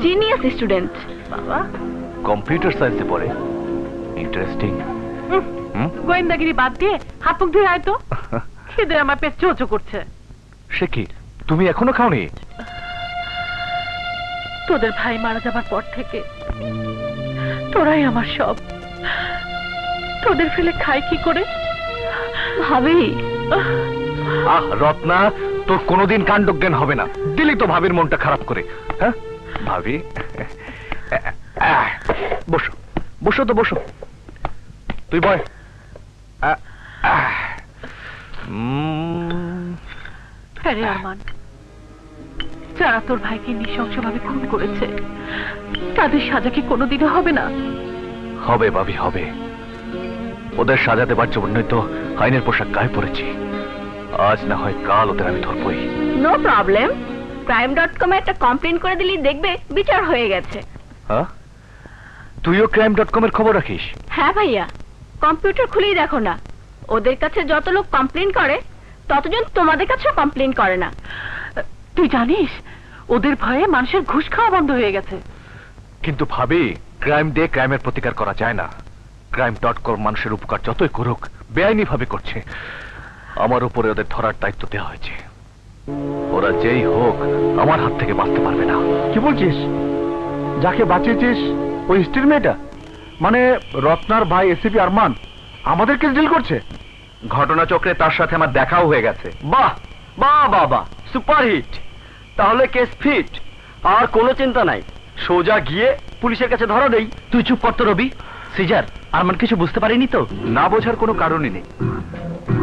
Genius student. বাবা, কম্পিউটার সায়েন্সে পড়ে? ইন্টারেস্টিং। গোয়েন্দাগিরি বাদ দিয়ে হাত মুখ ধুয়ে আয় তো। খিদে আমার পেট চোচো করছে। সে কি, তুমি এখনো খাওনি? তোদের ভাই মারা যাবার পর থেকে তোরাই আমার সব। তোদের ফেলে খাই কি করে? ভাবি। আহ রত্না, তোর কোনোদিন কাণ্ডজ্ঞান হবে না। দিলি তো ভাবির মনটা খারাপ করে। হ্যাঁ ভাবি, বসো বসো তো বসো। তুই বয়। আরে আরমান, যারা তোর ভাইকে নৃশংসভাবে খুন করেছে তাদের সাজা কি কোনোদিনও হবে না? হবে ভাবি, হবে। ওদের সাজা দেবার জন্যই তো আইনের পোশাক গায়ে পড়েছি। আজ না হয় কাল ওদের আমি ধরবই। নো প্রবলেম, crime.com একটা কমপ্লেন করে দিলেই দেখবে বিচার হয়ে গেছে। হ্যাঁ, তুইও crime.com এর খবর রাখিস? হ্যাঁ ভাইয়া, কম্পিউটার খুলেই দেখো না, ওদের কাছে যত লোক কমপ্লেন করে ততজন তোমাদের কাছেও কমপ্লেন করে না। তুই জানিস ওদের ভয়ে মানুষের ঘুষ খাওয়া বন্ধ হয়ে গেছে। কিন্তু ভাবি, ক্রাইম দিয়ে ক্রাইমের প্রতিকার করা যায় না। crime.com মানুষের উপকার যতই করুক বেআইনি ভাবে করছে। আমার উপরে ওদের ধরার দায়িত্ব দেওয়া হয়েছে। ওরা যেই হোক আমার হাত থেকে বাঁচতে পারবে না। কি বলছিস? যাকে বাঁচিয়েছিস ওই স্ত্রীর মেয়েটা, মানে রত্নার ভাই এসিপি আরমান আমাদেরকে ডিল করছে? ঘটনাচক্রে তার সাথে আমার দেখাও হয়ে গেছে। বাহ বাহ বাহ বাহ, সুপার হিট। তাহলে কেস ফিট, আর কোনো চিন্তা নাই। সোজা গিয়ে পুলিশের কাছে ধরা দেই। তুই চুপ করতো রবি। সিজার, আরমান কিছু বুঝতে পারিনি তো? না বোঝার কোনো কারণই নেই,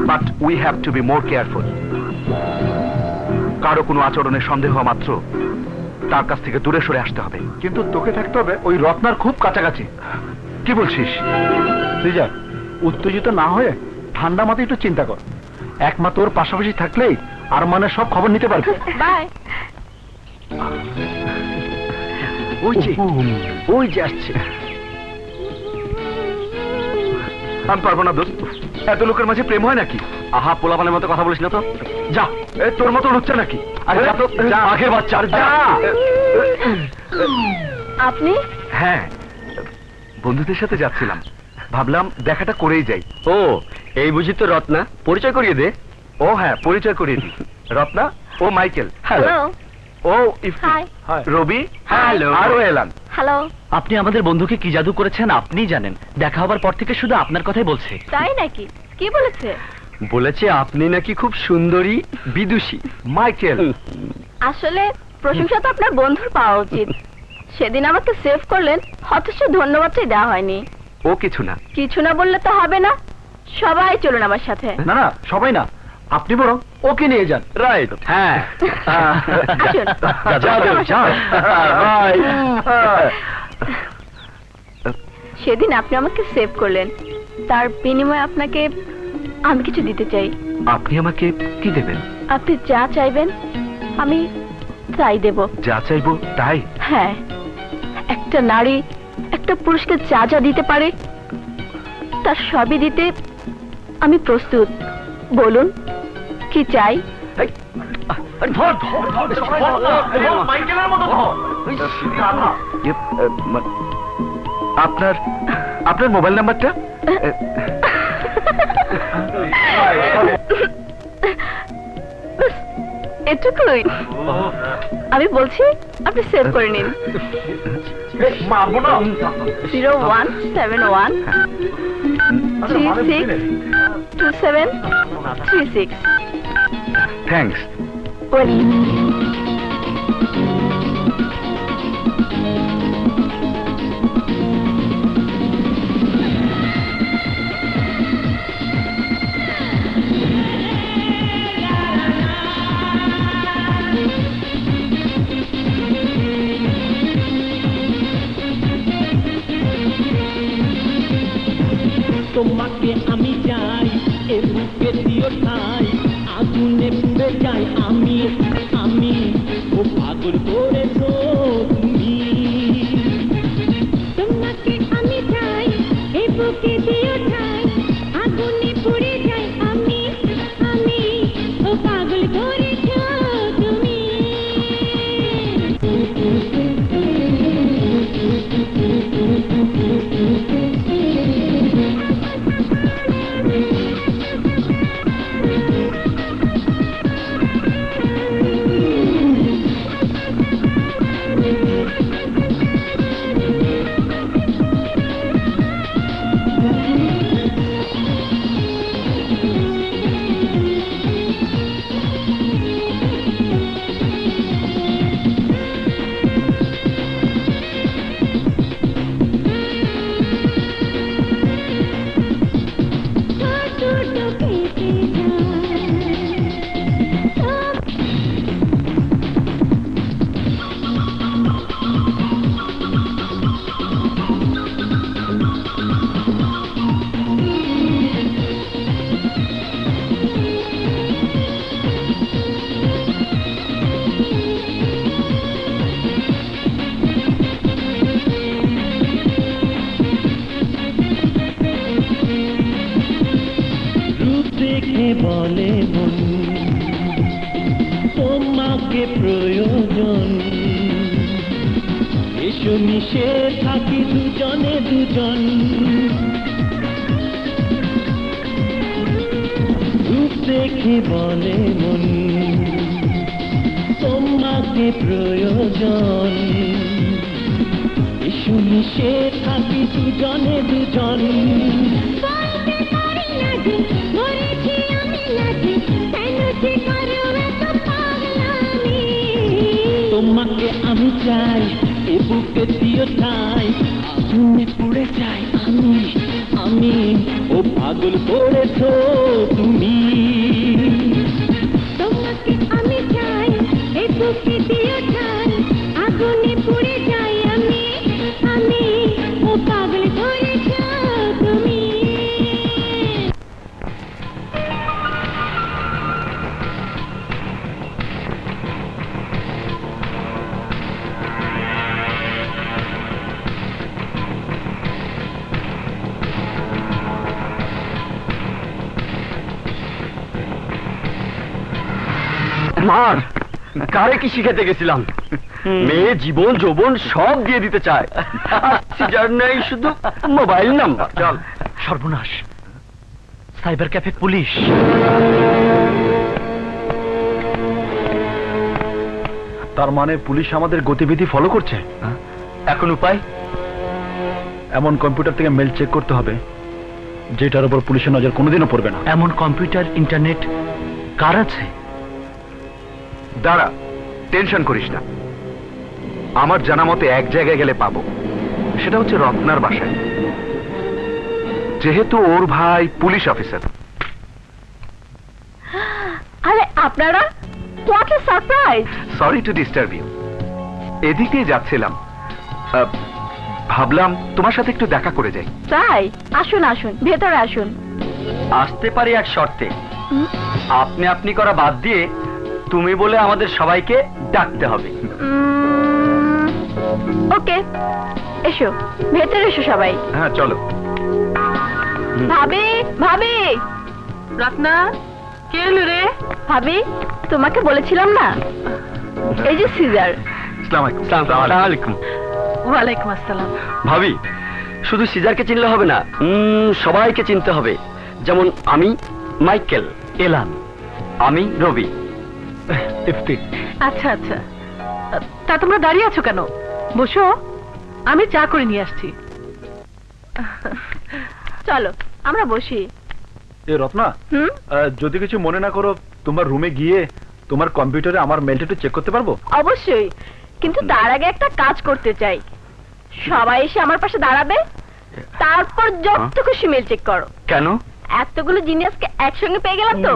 but we have to be more careful. কারো কোনো আচরণের সন্দেহ মাত্র তার কাছ থেকে দূরে সরে আসতে হবে। কিন্তু তোকে থাকতে হবে ওই রত্নার খুব কাছাকাছি। কি বলছিস? সিজার, উত্তেজিত না হয়ে ঠান্ডা মাথায় একটু চিন্তা কর। একমাত্র ওর পাশাপাশি থাকলেই আরমানের সব খবর নিতে পারবে। বাই। ওই যে আসছে। আমি পারবো না দোস্ত, এত লোকের মাঝে প্রেম হয় নাকি? আহা, পোলাপানের মতো কথা বলিস না তো, যা। তোর মতো লুচ্চা নাকি? আরে যা তো, যা, বাঘের বাচ্চা, যা। আপনি? হ্যাঁ, বন্ধুদের সাথে যাচ্ছিলাম, ভাবলাম দেখাটা করেই যাই। ও, এই বুঝি তো রত্না, পরিচয় করিয়ে দে। ও হ্যাঁ, পরিচয় করিয়ে দিই। রত্না, ও মাইকেল। হ্যালো। ও ইফতি। হাই। রবি। হ্যালো। আর ও এলান। হ্যালো। আপনি আমাদের বন্ধুকে কি জাদু করেছেন আপনিই জানেন। দেখা হবার পর থেকে শুধু আপনার কথাই বলছে। তাই নাকি? কি বলেছে? বলেছে আপনি নাকি খুব সুন্দরী, বিদুষী। মাইকেল। আসলে প্রশংসা তো আপনার বন্ধুর পাওয়া উচিত। সেদিন আমাকে সেভ করলেন, অথচ ধন্যবাদটাই দেওয়া হয়নি। ও কিছু না। কিছু না বললে তো হবে না, সবাই চলুন আমার সাথে। না না, সবাই না, আপনি বরং ওকে নিয়ে যান। রাইট, হ্যাঁ। আসুন। বাই। সেদিন আপনি আমাকে সেভ করলেন, তার বিনিময়ে আপনাকে আমি কিছু দিতে চাই। আপনি আমাকে কি দেবেন? আপনি যা চাইবেন আমি তাই দেব। যা চাইবো তাই? হ্যাঁ, একটা নারী একটা পুরুষকে যা যা দিতে পারে তার সবই দিতে আমি প্রস্তুত। বলুন কি চাই? আপনার আপনার মোবাইল নাম্বারটা? এটুকুই আমি বলছি, আপনি সেভ করে নিন। 0171 362736। থ্যাঙ্কস। তোমাকে আমি চাই, এ বুকে দিও ঠাই, আগুনে পুড়ে যাই আমি, আমি ও পাগল করেছো তুমি। তোমাকে আমি চাই, এ বুকে দিও ঠাই, আগুনে পুড়ে যাই আমি, আমি ও পাগল করেছো তুমি। বলে মন তোমাকে প্রয়োজন, এসো মিশে থাকি দুজনে দুজন। রূপ দেখে বলে মন তোমাকে প্রয়োজন, এসো মিশে থাকি দুজনে দুজন। তোমাকে আমি চাই, এ বুকে দিও ঠাই, আগুনে পুড়ে যাই আমি, আমি ও পাগল করেছো তুমি। তোমাকে আমি চাই, এ বুকে দিও ঠাই, আগুনে পুড়ে যাই আমি, আমি ও পাগল করেছো তুমি। মার কারে কি শিখাতে গেছিলাম? মেয়ে জীবন যৌবন সব দিয়ে দিতে চায়, সিজার নেই শুধু মোবাইল নাম্বার। চল। সর্বনাশ, সাইবার ক্যাফে পুলিশ। তার মানে পুলিশ আমাদের গতিবিধি ফলো করছে। এখন উপায়? এমন কম্পিউটার থেকে মেল চেক করতে হবে যেটার উপর পুলিশের নজর কোনোদিনও পড়বে না। এমন কম্পিউটার ইন্টারনেট কার আছে? দাঁড়া, টেনশন করিস না। আমার জানা মতে এক জায়গায় গেলে পাবো, সেটা হচ্ছে রত্নার বাসায়। যেহেতু ওর ভাই পুলিশ অফিসার। আরে আপনারা, what a surprise! Sorry to disturb you, এদিকেই যাচ্ছিলাম, ভাবলাম তোমার সাথে একটু দেখা করে যাই। তাই আসুন আসুন, ভেতরে আসুন। আসতে পারি এক শর্তে। আপনি আপনি করা বাদ দিয়ে তুমি বলে আমাদের সবাইকে ডাকতে হবে। ওকে, এসো ভেতরে এসো সবাই। হ্যাঁ চলো। ভাবি, ভাবি, রত্না, কে এলো রে? ভাবি তোমাকে বলেছিলাম না, এই যে সিজার। আসসালামু আলাইকুম। ওয়ালাইকুম আসসালাম। ভাবি, শুধু সিজারকে চিনলে হবে না, সবাইকে চিনতে হবে। যেমন আমি মাইকেল, এলাম। আমি রবি। আচ্ছা আচ্ছা, তা তোমরা দাঁড়িয়ে আছো কেন? বসো, আমি চা করে নিয়ে আসছি। চলো আমরা বসি। এ রত্না, হুম, যদি কিছু মনে না করো, তোমার রুমে গিয়ে তোমার কম্পিউটারে আমার মেলটা একটু চেক করতে পারবো? অবশ্যই, কিন্তু তার আগে একটা কাজ করতে চাই। সবাই এসে আমার পাশে দাঁড়াবে, তারপর যত খুশি মেল চেক করো। কেন? এতগুলো জিনিয়াসকে একসঙ্গে পেয়ে গেলাম তো,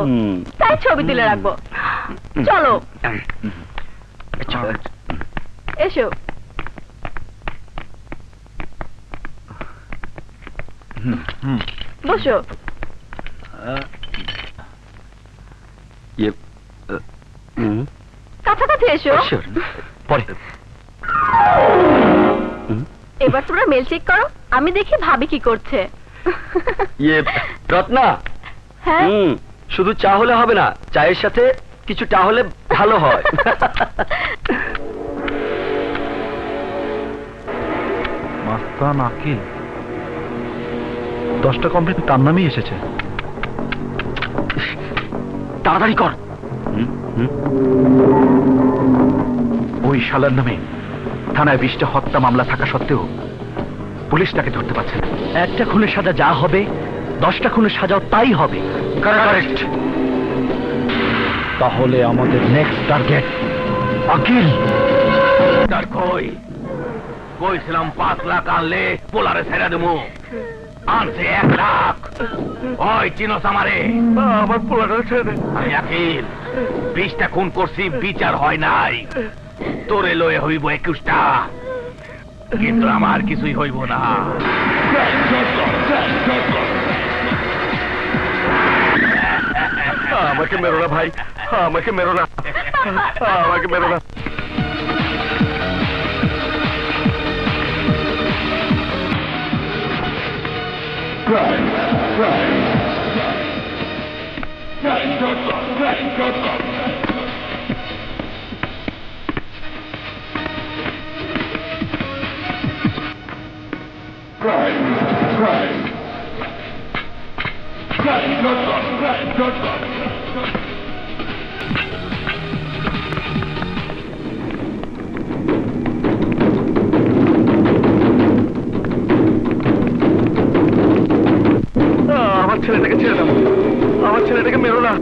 তাই ছবি তুলে রাখবো। চলো এসো। বসো। কাছাকাছি এসো। পরে এবার তোমরা মেল চেক করো, আমি দেখি ভাবি কি করছে। রত্না, হ্যাঁ, শুধু চা হলে হবে না, চায়ের সাথে কিছু টা হলে ভালো হয়। মাস্তান আকিল, 10টা কমপ্লেন তার নামেই এসেছে। তাড়াতাড়ি কর। ওই শালার নামে থানায় 20টা হত্যা মামলা থাকা সত্ত্বেও পুলিশ তাকে ধরতে পারছে না। একটা খুনের সাজা যা হবে, 10টা খুনের সাজাও তাই হবে। কারেক্ট। তাহলে আমাদের নেক্সট টার্গেট আকিল। কইছিলাম 5 লাখ আনলে পোলারে ছেড়ে দেবো, আনছে 1 লাখ। ওই চিনোস আমারে? আমার পোলারে ছেড়ে দে। আমি আকিল, 20টা খুন করছি, বিচার হয় নাই। তোরে লয়ে হইব 21টা, কিন্তু আমার কিছুই হইব না। আমাকে মেরো না ভাই, আমাকে মেরো না, আমাকে মেরো না। আমার ছেলেটাকে ছেড়ে দাও, আমার ছেলেটাকে মেরো না।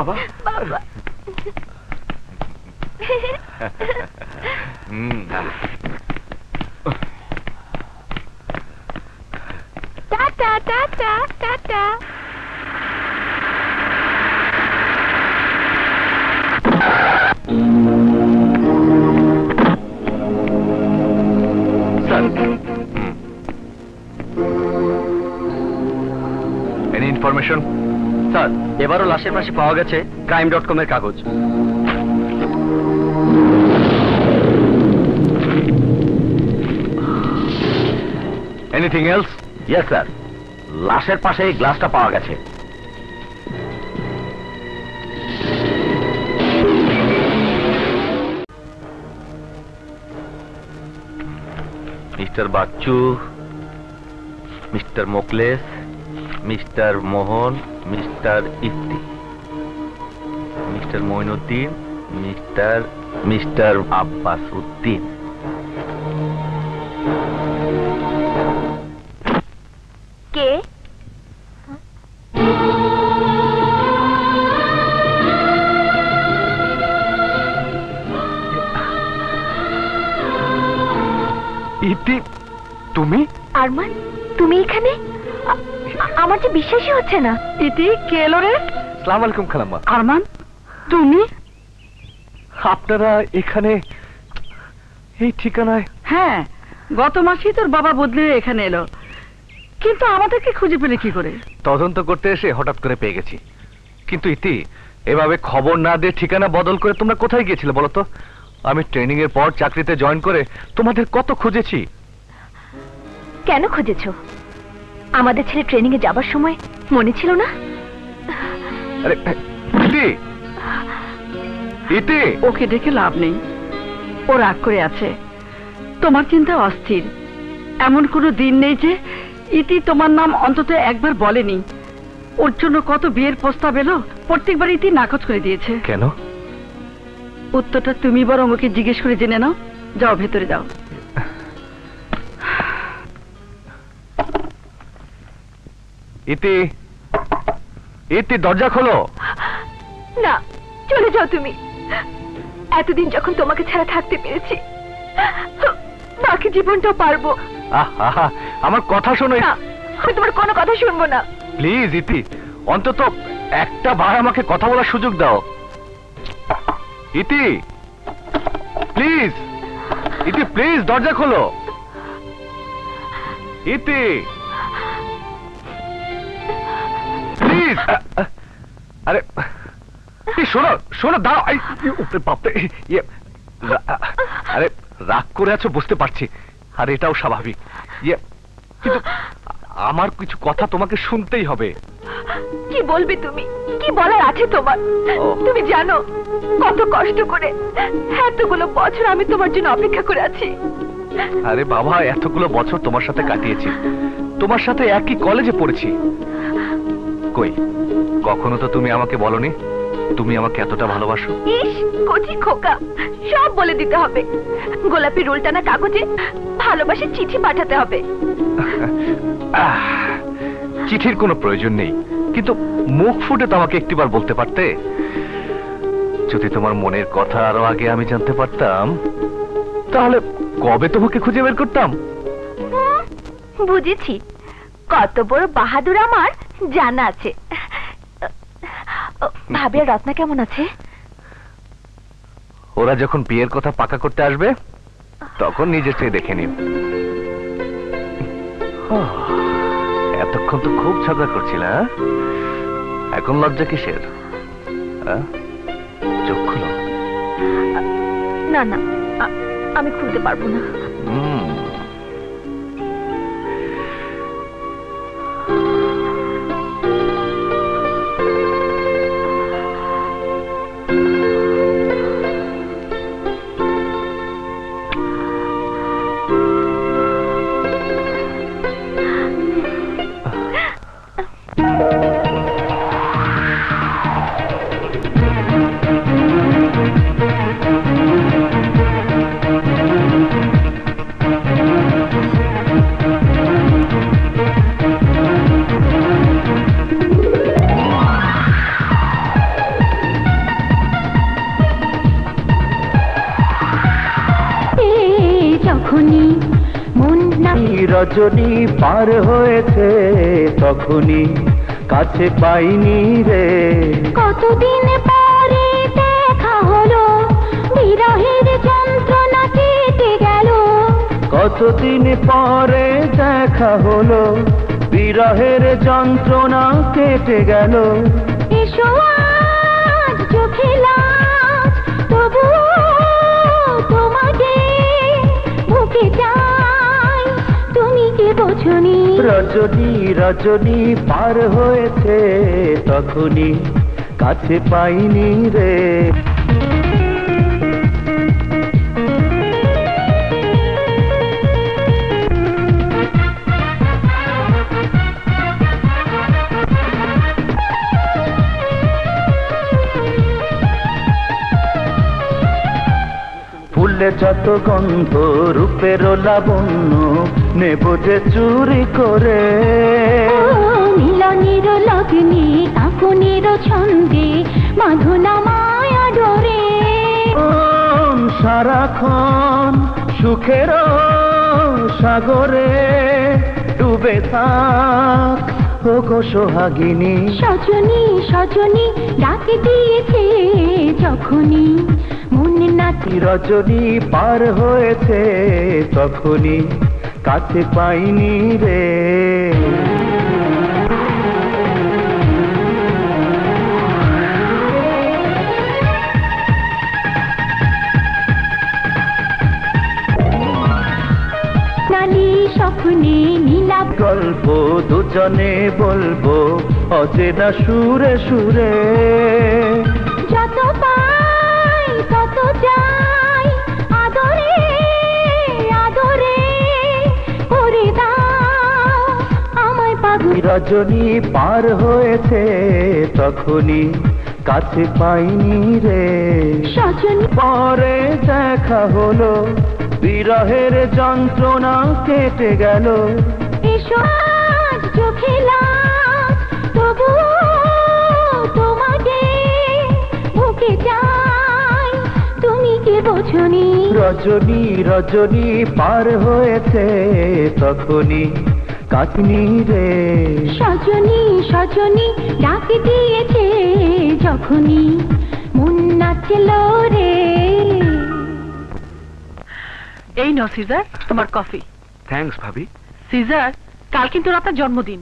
বাবা বাবা tata tata tata any information? Sir, এবারও লাশের পাশে পাওয়া গেছে crime.com এর কাগজ। Anything else? ইয়েস স্যার, লাশের পাশে এই গ্লাসটা পাওয়া গেছে। Mister Bachchu, mister Mokles, mister Mohan, mister Ifti, mister Moinuddin, mister Abbas Uddin. কে? ইতি, তুমি? আরমান, তুমি এখানে? আমার যে বিশ্বাসই হচ্ছে না। ইতি, কে এলো রে? আসসালামু আলাইকুম খালাম্মা। আরমান, তুমি? আপনারা এখানে এই ঠিকানায়? হ্যাঁ, গত মাসেই তোর বাবা বদলে এখানে এলো, কিন্তু আমাদেরকে খুঁজে পেলে কি করে? তদন্ত করতে এসে হঠাৎ করে পেয়ে গেছি। কিন্তু ইতি, এভাবে খবর না দিয়ে ঠিকানা বদল করে তোমরা কোথায় গিয়েছিলে বলো তো? আমি ট্রেনিং এর পর চাকরিতে জয়েন করে তোমাদের কত খুঁজেছি। কেন খুঁজেছো? আমাদের ছেলে ট্রেনিং এ যাবার সময় মনে ছিল না? আরে ইতি, ইতি! ওকে ডেকে লাভ নেই, ও রাগ করে আছে। তোমার চিন্তা অস্থির। এমন কোনো দিন নেই যে ইতি তোমার নাম অন্তত একবার বলেনি। ওর জন্য কত বিয়ের প্রস্তাব এলো, প্রত্যেকবার ইতি নাকচ করে দিয়েছে। কেন? উত্তরটা তুমি বরং ওকে জিজ্ঞেস করে জেনে নাও। যাও, ভেতরে যাও। ইতি, ইতি, দরজা খোলো। না, চলে যাও তুমি। এতদিন যখন তোমাকে ছাড়া থাকতে পেরেছি, বাকি জীবনটাও পারবো। আহা, আমার কথা শোনো। না, আমি তোমার কোনো কথা শুনবো না। প্লিজ ইতি, অন্তত একটা বার আমাকে কথা বলার সুযোগ দাও। ইতি, প্লিজ, ইতি, প্লিজ দরজা খোলো। ইতি, প্লিজ। আরে শোনো, শোনো, দাঁড়াও। আরে রাগ করে আছো বুঝতে পারছি, আর এটাও স্বাভাবিক। কিন্তু আমার কিছু কথা তোমাকে শুনতেই হবে। কি বলবে তুমি? কি বলার আছে তোমার? তুমি জানো কত কষ্ট করে এতগুলো বছর আমি তোমার জন্য অপেক্ষা করে আছি। আরে বাবা, এতগুলো বছর তোমার সাথে কাটিয়েছি, তোমার সাথে একই কলেজে পড়েছি। কই কখনো তো তুমি আমাকে বলনি তুমি আমাকে এতটা ভালোবাসো। ইস, কচি খোকা, সব বলে দিতে হবে। গোলাপি রুলটানা কাগজে ভালোবাসার চিঠি পাঠাতে হবে। চিঠির কোনো প্রয়োজন নেই, কিন্তু মুখ ফুটে তো আমাকে একটিবার বলতে পারতে। যদি তোমার মনের কথা আরো আগে আমি জানতে পারতাম, তাহলে কবে তোমাকে খুঁজে বের করতাম। বুঝেছি, কত বড় বাহাদুর আমার জানা আছে। ভাবি আর রত্না কেমন আছে? ওরা যখন বিয়ের কথা পাকা করতে আসবে তখন নিজের চেয়ে দেখে নিও। এতক্ষণ তো খুব ঝগড়া করছিল, এখন লজ্জা কিসের? চোখ খুলো। না না, আমি খুলতে পারবো না। রজনী পার হয়েছে তখনই কাছে পাইনি রে। কতদিন পরে দেখা হলো, বিরহের যন্ত্রণা কেটে গেল। কতদিন পরে দেখা হলো, বিরহের যন্ত্রণা কেটে গেল। এসো আজ চোখে লাজ, তবু তোমাকে বুকে চাই, তুমি কি বোঝনি? রজনী রজনী পার হয়েছে তখনই কাছে পাইনি রে। ফুলে যত গন্ধ রূপের লাবণ্য নেব যে চুরি করে। মিলনের লগ্নে কাকুনের ছন্দে মাধুনা মায়া ডোরে। সারাক্ষণ সুখের সাগরে ডুবে থাক ও গো সোহাগিনী। সজনী সজনী ডাকে দিয়েছে যখনই মন নাচে। রজনী পার হয়েছে তখনই কাছে পাইনি রে। নালি স্বপ্নে নীলাভ গল্প দুজনে বলবো অচেনা সুরে সুরে। যত পাই তত যাই আদরে আদরে করে দাও আমায় পাগল। রজনী পার হয়েছে তখনই কাছে পাইনি রে। সজনী পরে দেখা হলো, বিরহের যন্ত্রণা কেটে গেল। এসো আজ চোখে লাজ, তবু তোমাকে বুকে চাই, তুমি কি বোঝনি? রজনী রজনী পার হয়েছে তখনই কাটনি রে। সজনী সজনী ডাকে দিয়েছে যখনই মন নাচল রে। এই নাও সিজার, তোমার কফি। থ্যাঙ্কস ভাবি। সিজার, কাল কিন্তু আপনার জন্মদিন,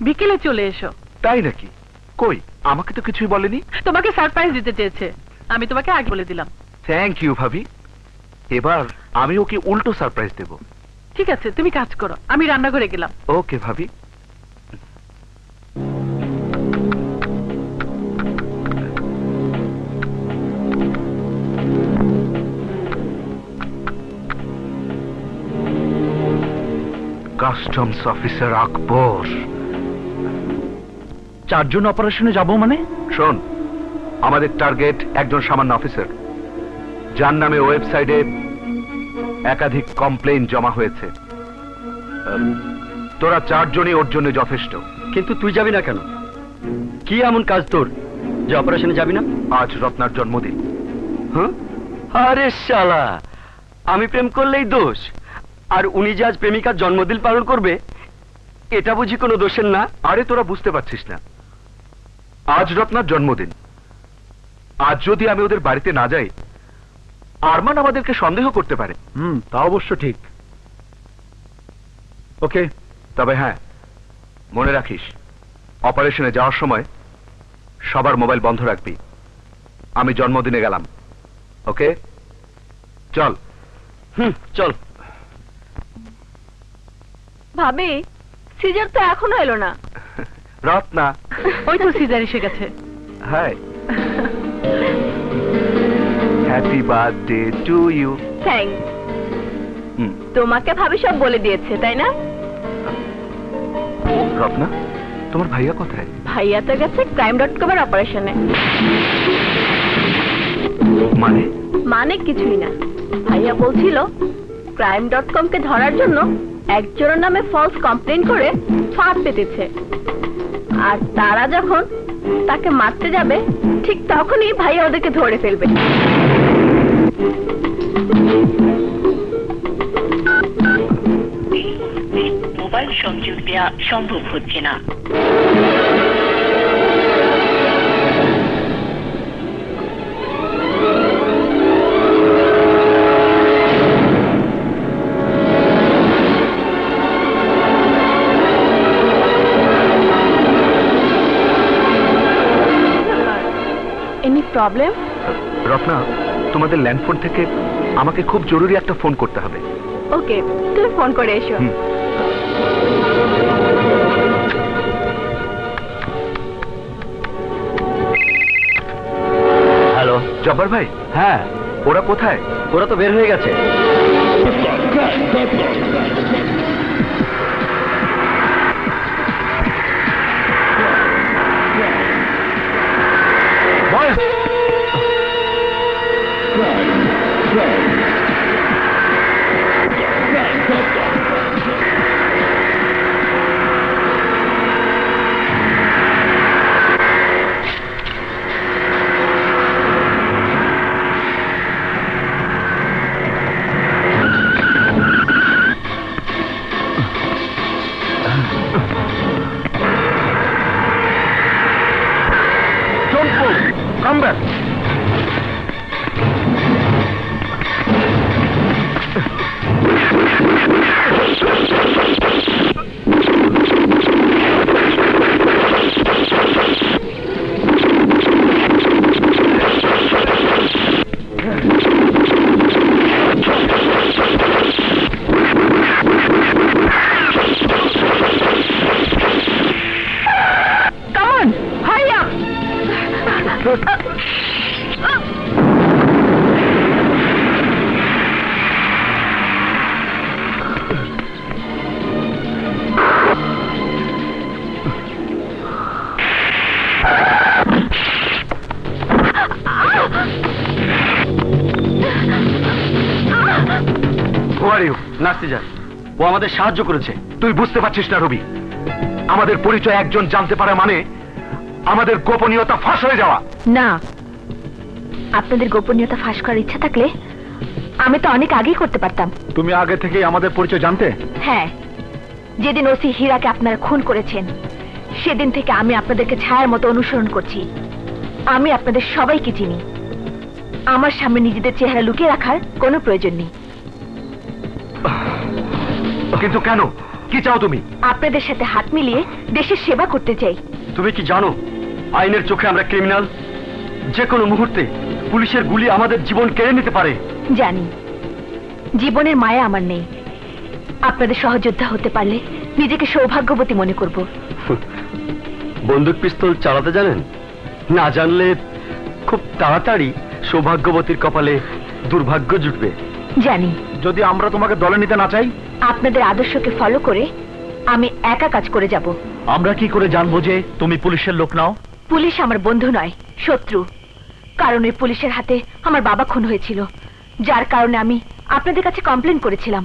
বিকেলে চলে এসো। তাই নাকি? কই, আমাকে তো কিছুই বলেনি। তোমাকে সারপ্রাইজ দিতে চেয়েছে, আমি তোমাকে আগে বলে দিলাম। থ্যাংক ইউ ভাবি। এবার আমি ওকে উল্টো সারপ্রাইজ দেব। ঠিক আছে, তুমি কাজ করো, আমি রান্নাঘরে গেলাম। ওকে ভাবি। কাস্টমস অফিসার আকবর। 4 জন অপারেশনে যাব মানে? শোন, আমাদের টার্গেট একজন সামান্য অফিসার, যার নামে ওয়েবসাইটে একাধিক কমপ্লেইন জমা হয়েছে। তোরা 4 জনই ওর জন্য যথেষ্ট। কিন্তু তুই যাবি না কেন? কি এমন কাজ তোর যে অপারেশনে যাবি না? আজ রত্নার জন্মদিন। হ্যাঁ? আরে শালা, আমি প্রেম করলেই দোষ, আর উনি যে আজ প্রেমিকার জন্মদিন পালন করবে এটা বুঝি কোনো দোষের না? আরে তোরা বুঝতে পারছিস না, আজ রত্নার জন্মদিন। আজ যদি আমি ওদের বাড়িতে না যাই, আরমান আমাদেরকে সন্দেহ করতে পারে। তা অবশ্য ঠিক। ওকে, তবে হ্যাঁ, মনে রাখিস অপারেশনে যাওয়ার সময় সবার মোবাইল বন্ধ রাখবি। আমি জন্মদিনে গেলাম। ওকে, চল। চল। ভাবি, সিজার তো এখনো এলো না। রত্না। ওই তো সিজার এসে গেছে। Hi, happy birthday to you. Thanks. তোমাকে ভাবি সব বলে দিয়েছে, তাই না? রত্না, তোমার ভাইয়া কোথায়? ভাইয়া তো গেছে crime.com এর অপারেশনে। মানে? মানে কিছুই না, ভাইয়া বলছিল crime.com কে ধরার জন্য একজনের নামে ফলস কমপ্লেন করে ফাঁদ পেতেছে, আর তারা যখন তাকে মারতে যাবে ঠিক তখনই ভাইয়া ওদেরকে ধরে ফেলবে। সংযোগ দেওয়া সম্ভব হচ্ছে না। Any problem? রত্না, তোমাদের ল্যান্ডফোন থেকে আমাকে খুব জরুরি একটা ফোন করতে হবে। ওকে, তুমি ফোন করে এসো। হ্যালো জব্বার ভাই, হ্যাঁ ওরা কোথায়? ওরা তো বের হয়ে গেছে। Come back. Come on, hurry up. নার্সিজার, ও আমাদের সাহায্য করেছে। তুই বুঝতে পারছিস না রবি, আমাদের পরিচয় একজন জানতে পারে মানে আমাদের গোপনীয়তা ফাঁস হয়ে যাওয়া। না, আপনাদের গোপনীয়তা ফাঁস করার ইচ্ছা থাকলে আমি তো অনেক আগেই করতে পারতাম। তুমি আগে থেকেই আমাদের পরিচয় জানতে? হ্যাঁ, যেদিন ওসি হীরাকে আপনারা খুন করেছেন সেদিন থেকে আমি আপনাদেরকে ছায়ার মতো অনুসরণ করছি। আমি আপনাদের সবাইকে চিনি। আমার সামনে নিজেদের চেহারা লুকিয়ে রাখার কোনো প্রয়োজন নেই। কিন্তু কেন? কি চাও তুমি? আপনাদের সাথে হাত মিলিয়ে দেশের সেবা করতে চাই। তুমি কি জানো আইনের চোখে আমরা ক্রিমিনাল? যে কোনো মুহূর্তে পুলিশের গুলি আমাদের জীবন কেড়ে নিতে পারে। জানি, জীবনের মায়া আমার নেই। আপনাদের সহযোদ্ধা হতে পারলে নিজেকে সৌভাগ্যবতী মনে করব। বন্দুক পিস্তল চালাতে জানেন? না জানলে খুব তাড়াতাড়ি সৌভাগ্যবতীর কপালে দুর্ভাগ্য জুটবে। জানি। যদি আমরা তোমাকে দলে নিতে না চাই? আপনাদের আদর্শকে ফলো করে আমি একা কাজ করে যাব। আমরা কি করে জানবো যে তুমি পুলিশের লোক নাও? পুলিশ আমার বন্ধু নয়, শত্রু। কারণ এই পুলিশের হাতে আমার বাবা খুন হয়েছিল, যার কারণে আমি আপনাদের কাছে কমপ্লেন করেছিলাম।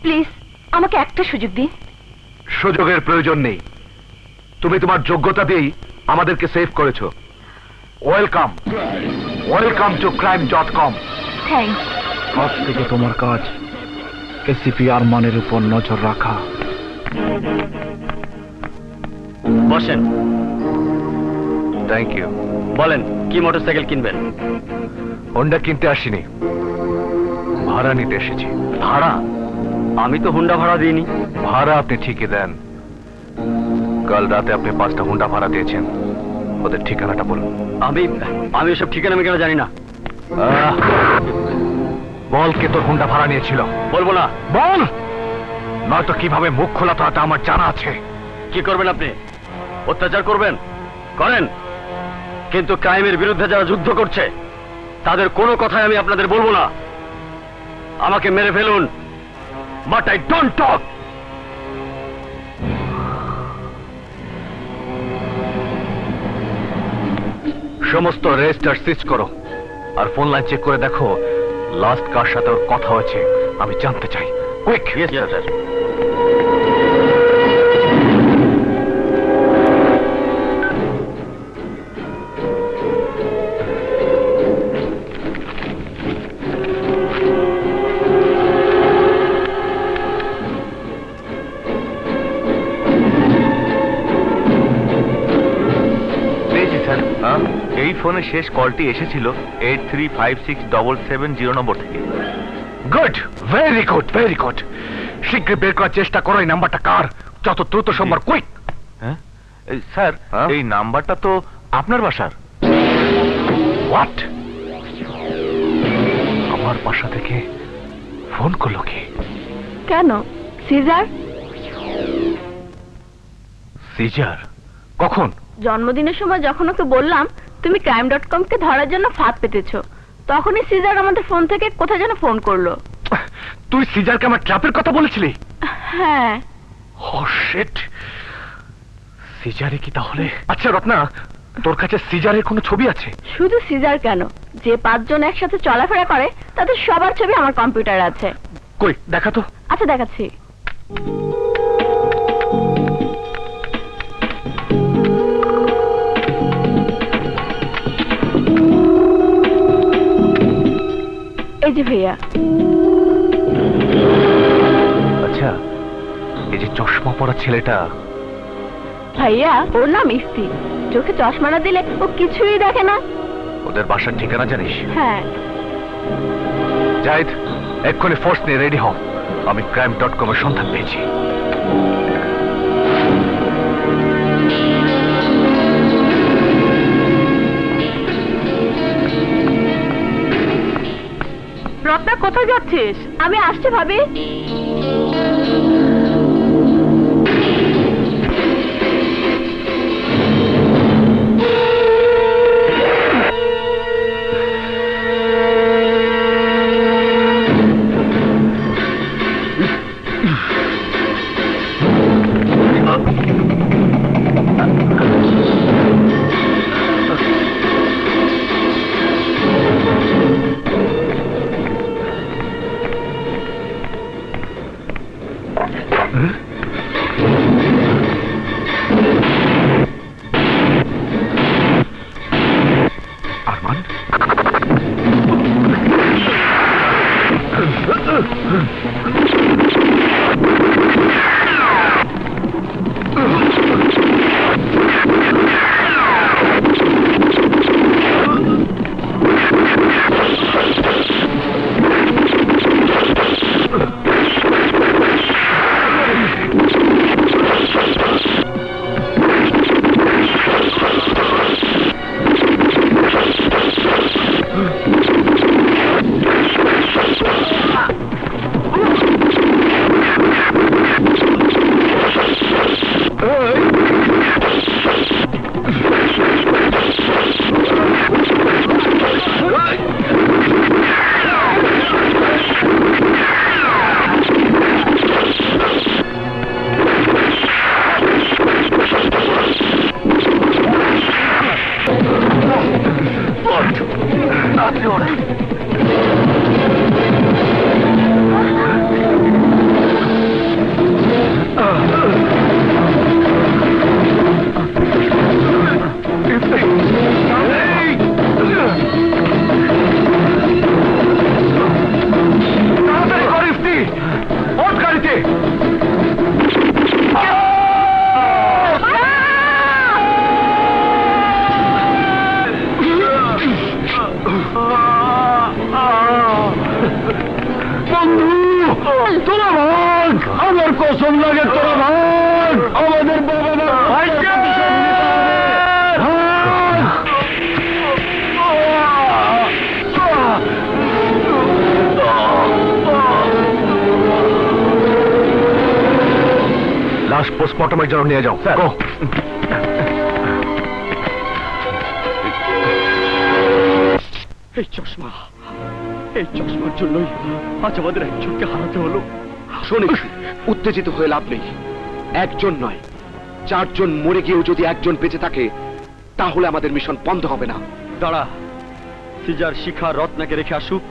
প্লিজ আমাকে একটা সুযোগ দিন। সুযোগের প্রয়োজন নেই, তুমি তোমার যোগ্যতা দিয়েই আমাদেরকে সেভ করেছো। Welcome, welcome to crime.com। Thanks. আজ থেকে তোমার কাজ এসিপি আরমানের উপর নজর রাখা। বসেন। Thank you. বলেন কি মোটরসাইকেল কিনবেন? হোন্ডা কিনতে আসিনি, ভাড়া নিতে এসেছি। ভাড়া? আমি তো হুন্ডা ভাড়া দিইনি। ভাড়া আপনি ঠিকই দেন। কাল রাতে আপনি 5টা হুন্ডা ভাড়া দিয়েছেন, ওদের ঠিকানাটা বলুন। আমি এসব ঠিকানা মিকানা জানি না। বল কে তোর হুন্ডা ভাড়া নিয়েছিল? বলবো না। বল, নয়তো কিভাবে মুখ খোলাতে হয় তা আমার জানা আছে। কি করবেন আপনি? অত্যাচার করবেন? করেন, কিন্তু ক্রাইমের বিরুদ্ধে যারা যুদ্ধ করছে তাদের কোনো কথাই আমি আপনাদের বলবো না। আমাকে মেরে ফেলুন, বাট আই ডোন্ট টক। সমস্ত রেজিস্টার সিজ করো আর ফোন লাইন চেক করে দেখো লাস্ট কার সাথে ওর কথা হয়েছে, আমি জানতে চাই। কুইক। Yes sir. এই ফোনে শেষ কলটি এসেছিল 83567770 নম্বর থেকে। Good, very good, very good. শীঘ্রই বের করার চেষ্টা করো এই নাম্বারটা কার, যত দ্রুত সম্ভব। কুইক। হ্যাঁ স্যার, এই নাম্বারটা তো আপনার বাসার। হোয়াট? আমার বাসা থেকে ফোন করলো কি? কেন? সিজার? সিজার? কখন? জন্মদিনের সময় যখন ওকে বললাম তুমি crime.com কে ধরার জন্য ফাঁদ পেতেছো, তখনই সিজার আমাদের ফোন থেকে কোথায় যেন ফোন করলো। তুই সিজারকে আমার ট্র্যাপের কথা বলেছিলি? হ্যাঁ। ও শিট। সিজারে কি তাহলে? আচ্ছা রত্না, তোর কাছে সিজারের কোনো ছবি আছে? শুধু সিজার কেন, যে 5 জন একসাথে চলাফেরা করে তাদের সবার ছবি আমার কম্পিউটারে আছে। কই দেখা তো। আচ্ছা দেখাচ্ছি। এই যে ভাইয়া। আচ্ছা, এই যে চশমা পরা ছেলেটা? ভাইয়া ওর নাম ইফতি। চোখে চশমা না দিলে ও কিছুই দেখে না। ওদের বাসার ঠিকানা জানিস? হ্যাঁ। জাহিদ, এক্ষুনি ফোর্স নিয়ে রেডি হও। আমি crime.com এর সন্ধান পেয়েছি। রত্না কোথায় যাচ্ছিস? আমি আসছি ভাবি। তোরা ভাগ, আমার কসম লাগে তোরা ভাগ, আমাদের বাবা লাশ পোস্টমর্টমের জন্য নিয়ে যাও। গো। এই চশমা, এই চশমার জন্যই আজ আমাদের একজনকে হারাতে হলো। শুনিস, উত্তেজিত হয়ে লাভ নেই। একজন নয়, 4 জন মরে গিয়েও যদি একজন বেঁচে থাকে তাহলে আমাদের মিশন বন্ধ হবে না। দাঁড়া, সিজার শিখা রত্নাকে রেখে আসুক।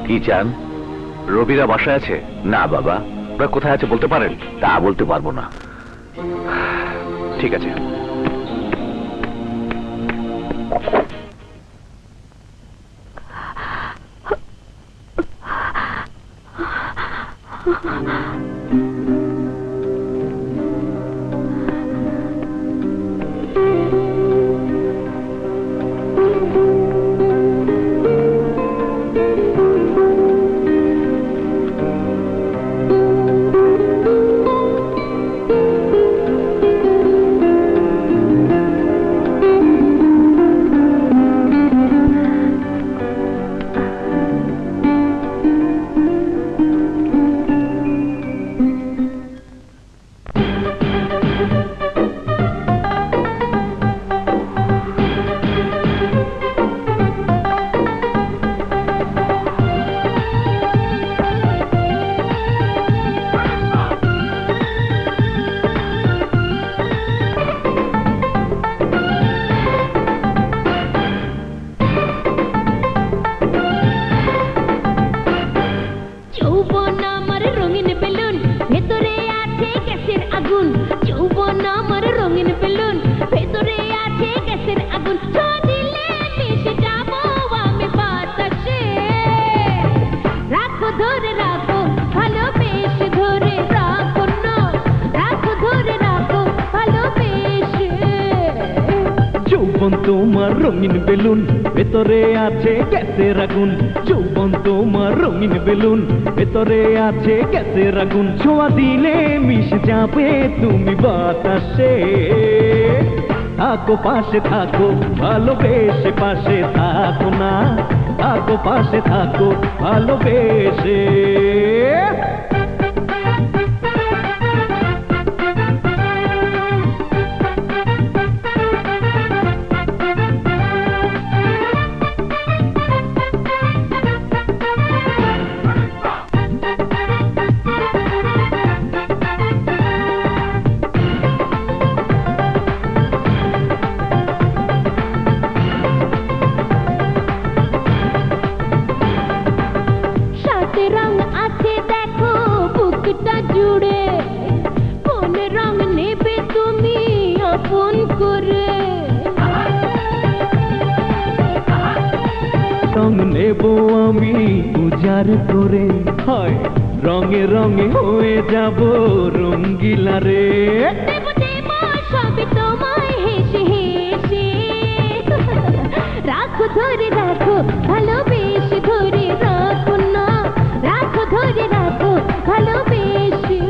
কি চান? রবিরা বাসায় আছে? না বাবা। ওরা কোথায় আছে বলতে পারেন? তা বলতে পারবো না। ঠিক আছে। তোমার রঙিন বেলুন ভেতরে আছে গ্যাসের আগুন যৌবন তোমার রঙিন বেলুন ভেতরে আছে গ্যাসের আগুন ছোঁয়া দিলে মিশে যাবে তুমি বাতাসে থাকো পাশে থাকো ভালোবেসে পাশে থাকো না থাকো পাশে থাকো ভালোবেসে রং নেব আমি উজার করে হয় রঙে রঙে হয়ে যাব রঙ্গিলা রে তোমায় হেসে হেসে রাখো ধরে রাখো ভালোবেসে ধরে রাখো না রাখো ধরে রাখো ভালোবেসে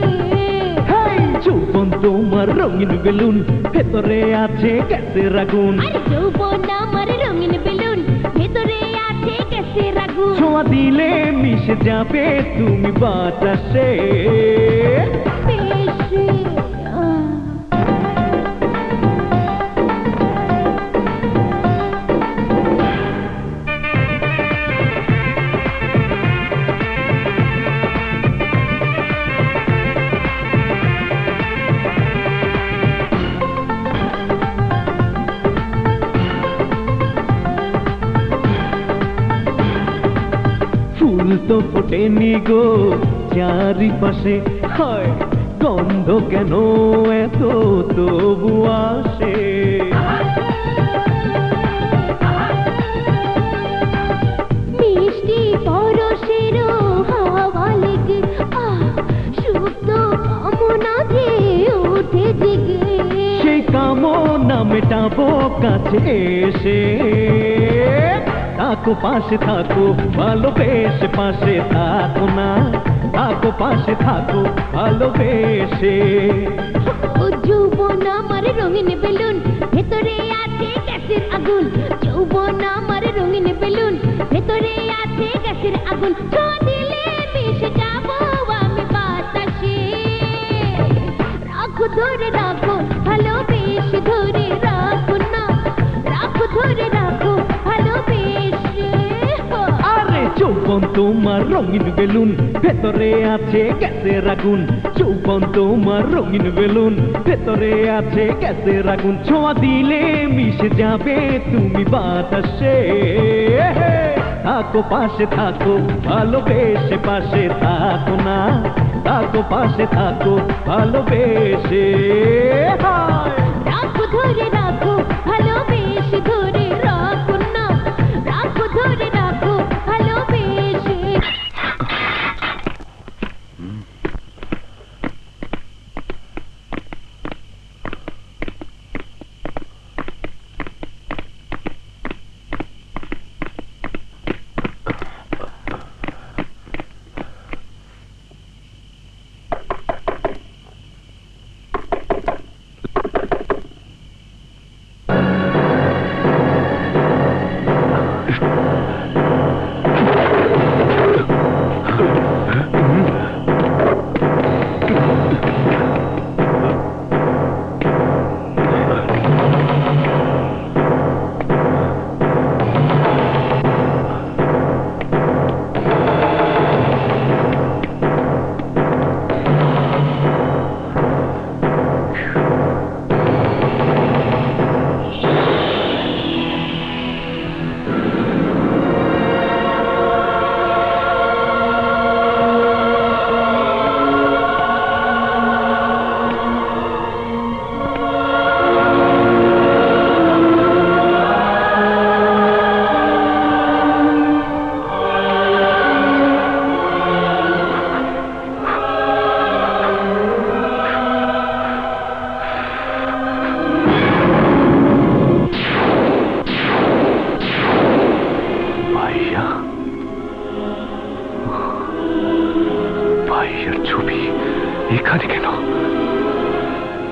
যৌবন তোমার রঙিন বেলুন ভেতরে আছে গ্যাসের আগুন যৌবন আমার রঙিন বেলুন ভেতরে আছে গ্যাসের আগুন ছোঁয়া দিলে মিশে যাবে তুমি বাতাসে ফুল তো ফোটেনি গো চারিপাশে হয় গন্ধ কেন এত তবু আসে মিষ্টি পরশের হাওয়া লেগে সুপ্ত কামনা যে উঠে জেগে সেই কামনা মেটাবো কাছে এসে থাকো পাশে থাকো ভালোবেসে পাশে থাকো না থাকো পাশে থাকো ভালোবেসে যৌবন আমার রঙিন বেলুন ভেতরে আছে গ্যাসের আগুন যৌবন আমার রঙিন বেলুন ভেতরে আছে গ্যাসের আগুন ছোঁয়া দিলে মিশে যাবো আমি বাতাসে রাখো ধরে রাখো ভালোবেসে ধরে রাখো না রাখো ধরে রাখো যৌবন তোমার রঙিন বেলুন ভেতরে আছে গ্যাসের আগুন যৌবন তোমার রঙিন বেলুন ভেতরে আছে গ্যাসের আগুন ছোঁয়া দিলে মিশে যাবে তুমি বাতাসে থাকো পাশে থাকো ভালোবেসে পাশে থাকো না থাকো পাশে থাকো ভালোবেসে রাখো ধরে রাখো ভালোবেসে ধরে রাখো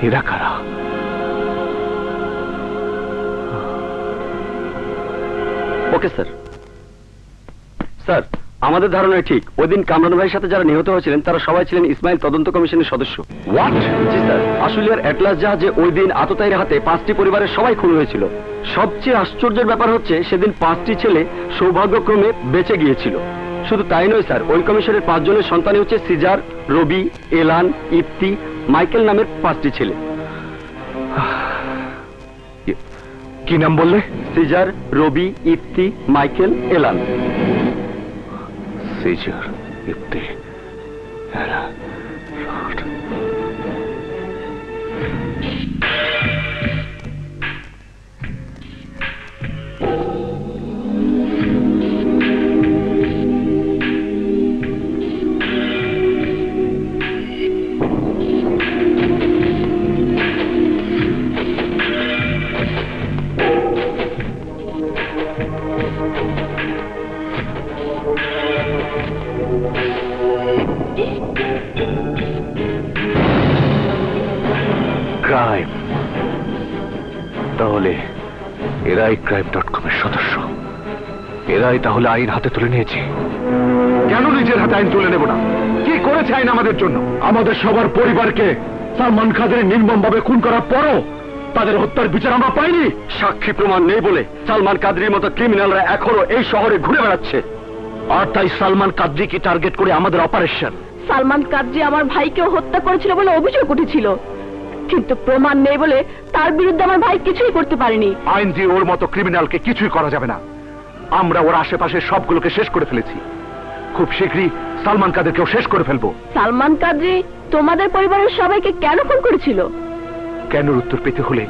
এরা কারা? Okay sir. স্যার, আমাদের ধারণাই ঠিক। ওই দিন কামরান ভাইয়ের সাথে যারা নিহত হয়েছিলেন তারা সবাই ছিলেন ইসমাইল তদন্ত কমিশনের সদস্য। হোয়াট? জি স্যার, আশুলিয়ার অ্যাটলাস জাহাজে ওই দিন আততায়ীর হাতে 5টি পরিবারের সবাই খুন হয়েছিল। সবচেয়ে আশ্চর্যের ব্যাপার হচ্ছে সেদিন 5টি ছেলে সৌভাগ্যক্রমে বেঁচে গিয়েছিল। শুধু তাই নয় স্যার, ওই কমিশনের 5 জনের সন্তানই হচ্ছে সিজার, রবি, এলান, ইফতি, মাইকেল নামের 5টি ছেলে। কি নাম বললে? সিজার, রবি, ইফতি, মাইকেল, এলান। সিজার, ইফতি, এলান। ক্রাইম, তাহলে এরাই crime.com এর সদস্য। এরাই তাহলে আইন হাতে তুলে নিয়েছে। কেন নিজের হাতে আইন তুলে নেব না? কি করেছে আইন আমাদের জন্য? আমাদের সবার পরিবারকে সালমান কাদের নির্মমভাবে খুন করার পরও তাদের হত্যার বিচার আমরা পাইনি। সাক্ষী প্রমাণ নেই বলে সালমান কাদরির মতো ক্রিমিনালরা এখনো এই শহরে ঘুরে বেড়াচ্ছে। আর তাই সালমান কাদরিকে টার্গেট করে আমাদের অপারেশন। সালমান কাদরি আমার ভাইকেও হত্যা করেছিল বলে অভিযোগ উঠেছিল, কিন্তু প্রমাণ নেই বলে তার বিরুদ্ধে আমার ভাই কিছুই করতে পারেনি। আইন দিয়ে ওর মতো ক্রিমিনালকে কিছুই করা যাবে না। আমরা ওর আশেপাশে সবগুলোকে শেষ করে ফেলেছি। খুব শীঘ্রই সালমান কাদেরকেও শেষ করে ফেলবো। সালমান কাদরি তোমাদের পরিবারের সবাইকে কেন খুন করেছিল? কেনর উত্তর পেতে হলে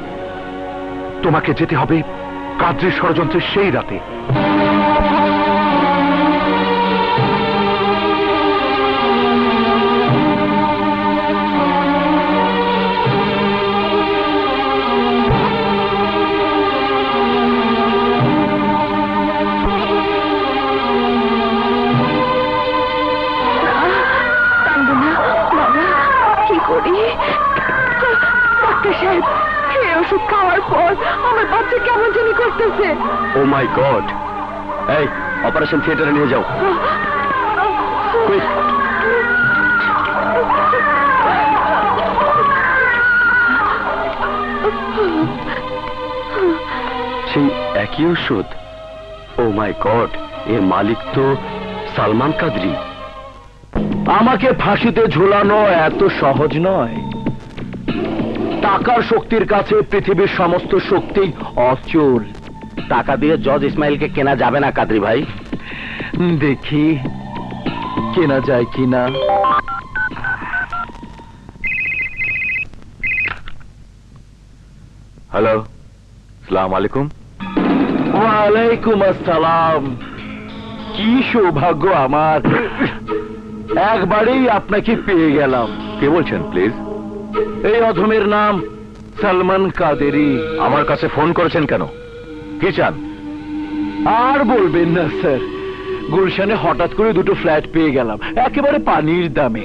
তোমাকে যেতে হবে কাদরির ষড়যন্ত্রের সেই রাতে। ওষুধ খাওয়ার পর আমার বাচ্চা কেমন জানি করতেছে। ও মাই গড! এই অপারেশন থিয়েটারে নিয়ে যাও। কুইক! সেই একই ওষুধ? ও মাই গড, এর মালিক তো সালমান কাদরি। আমাকে ফাঁসিতে ঝোলানো এত সহজ নয়। টাকার শক্তির কাছে পৃথিবীর সমস্ত শক্তি অচল। টাকা দিয়ে জজ ইসমাইলকে কেনা যাবে না কাদরি ভাই। দেখি কেনা যায় কিনা। হ্যালো, আসসালামু আলাইকুম। ওয়ালাইকুম আসসালাম। কি সৌভাগ্য আমার, একবারেই আপনাকে পেয়ে গেলাম। কে বলছেন প্লিজ? এই অধমের নাম সালমান কাদেরি। আমার কাছে ফোন করেছেন কেন? কি চান? আর বলবেন না স্যার, গুলশানে হঠাৎ করে দুটো ফ্ল্যাট পেয়ে গেলাম একেবারে পানির দামে।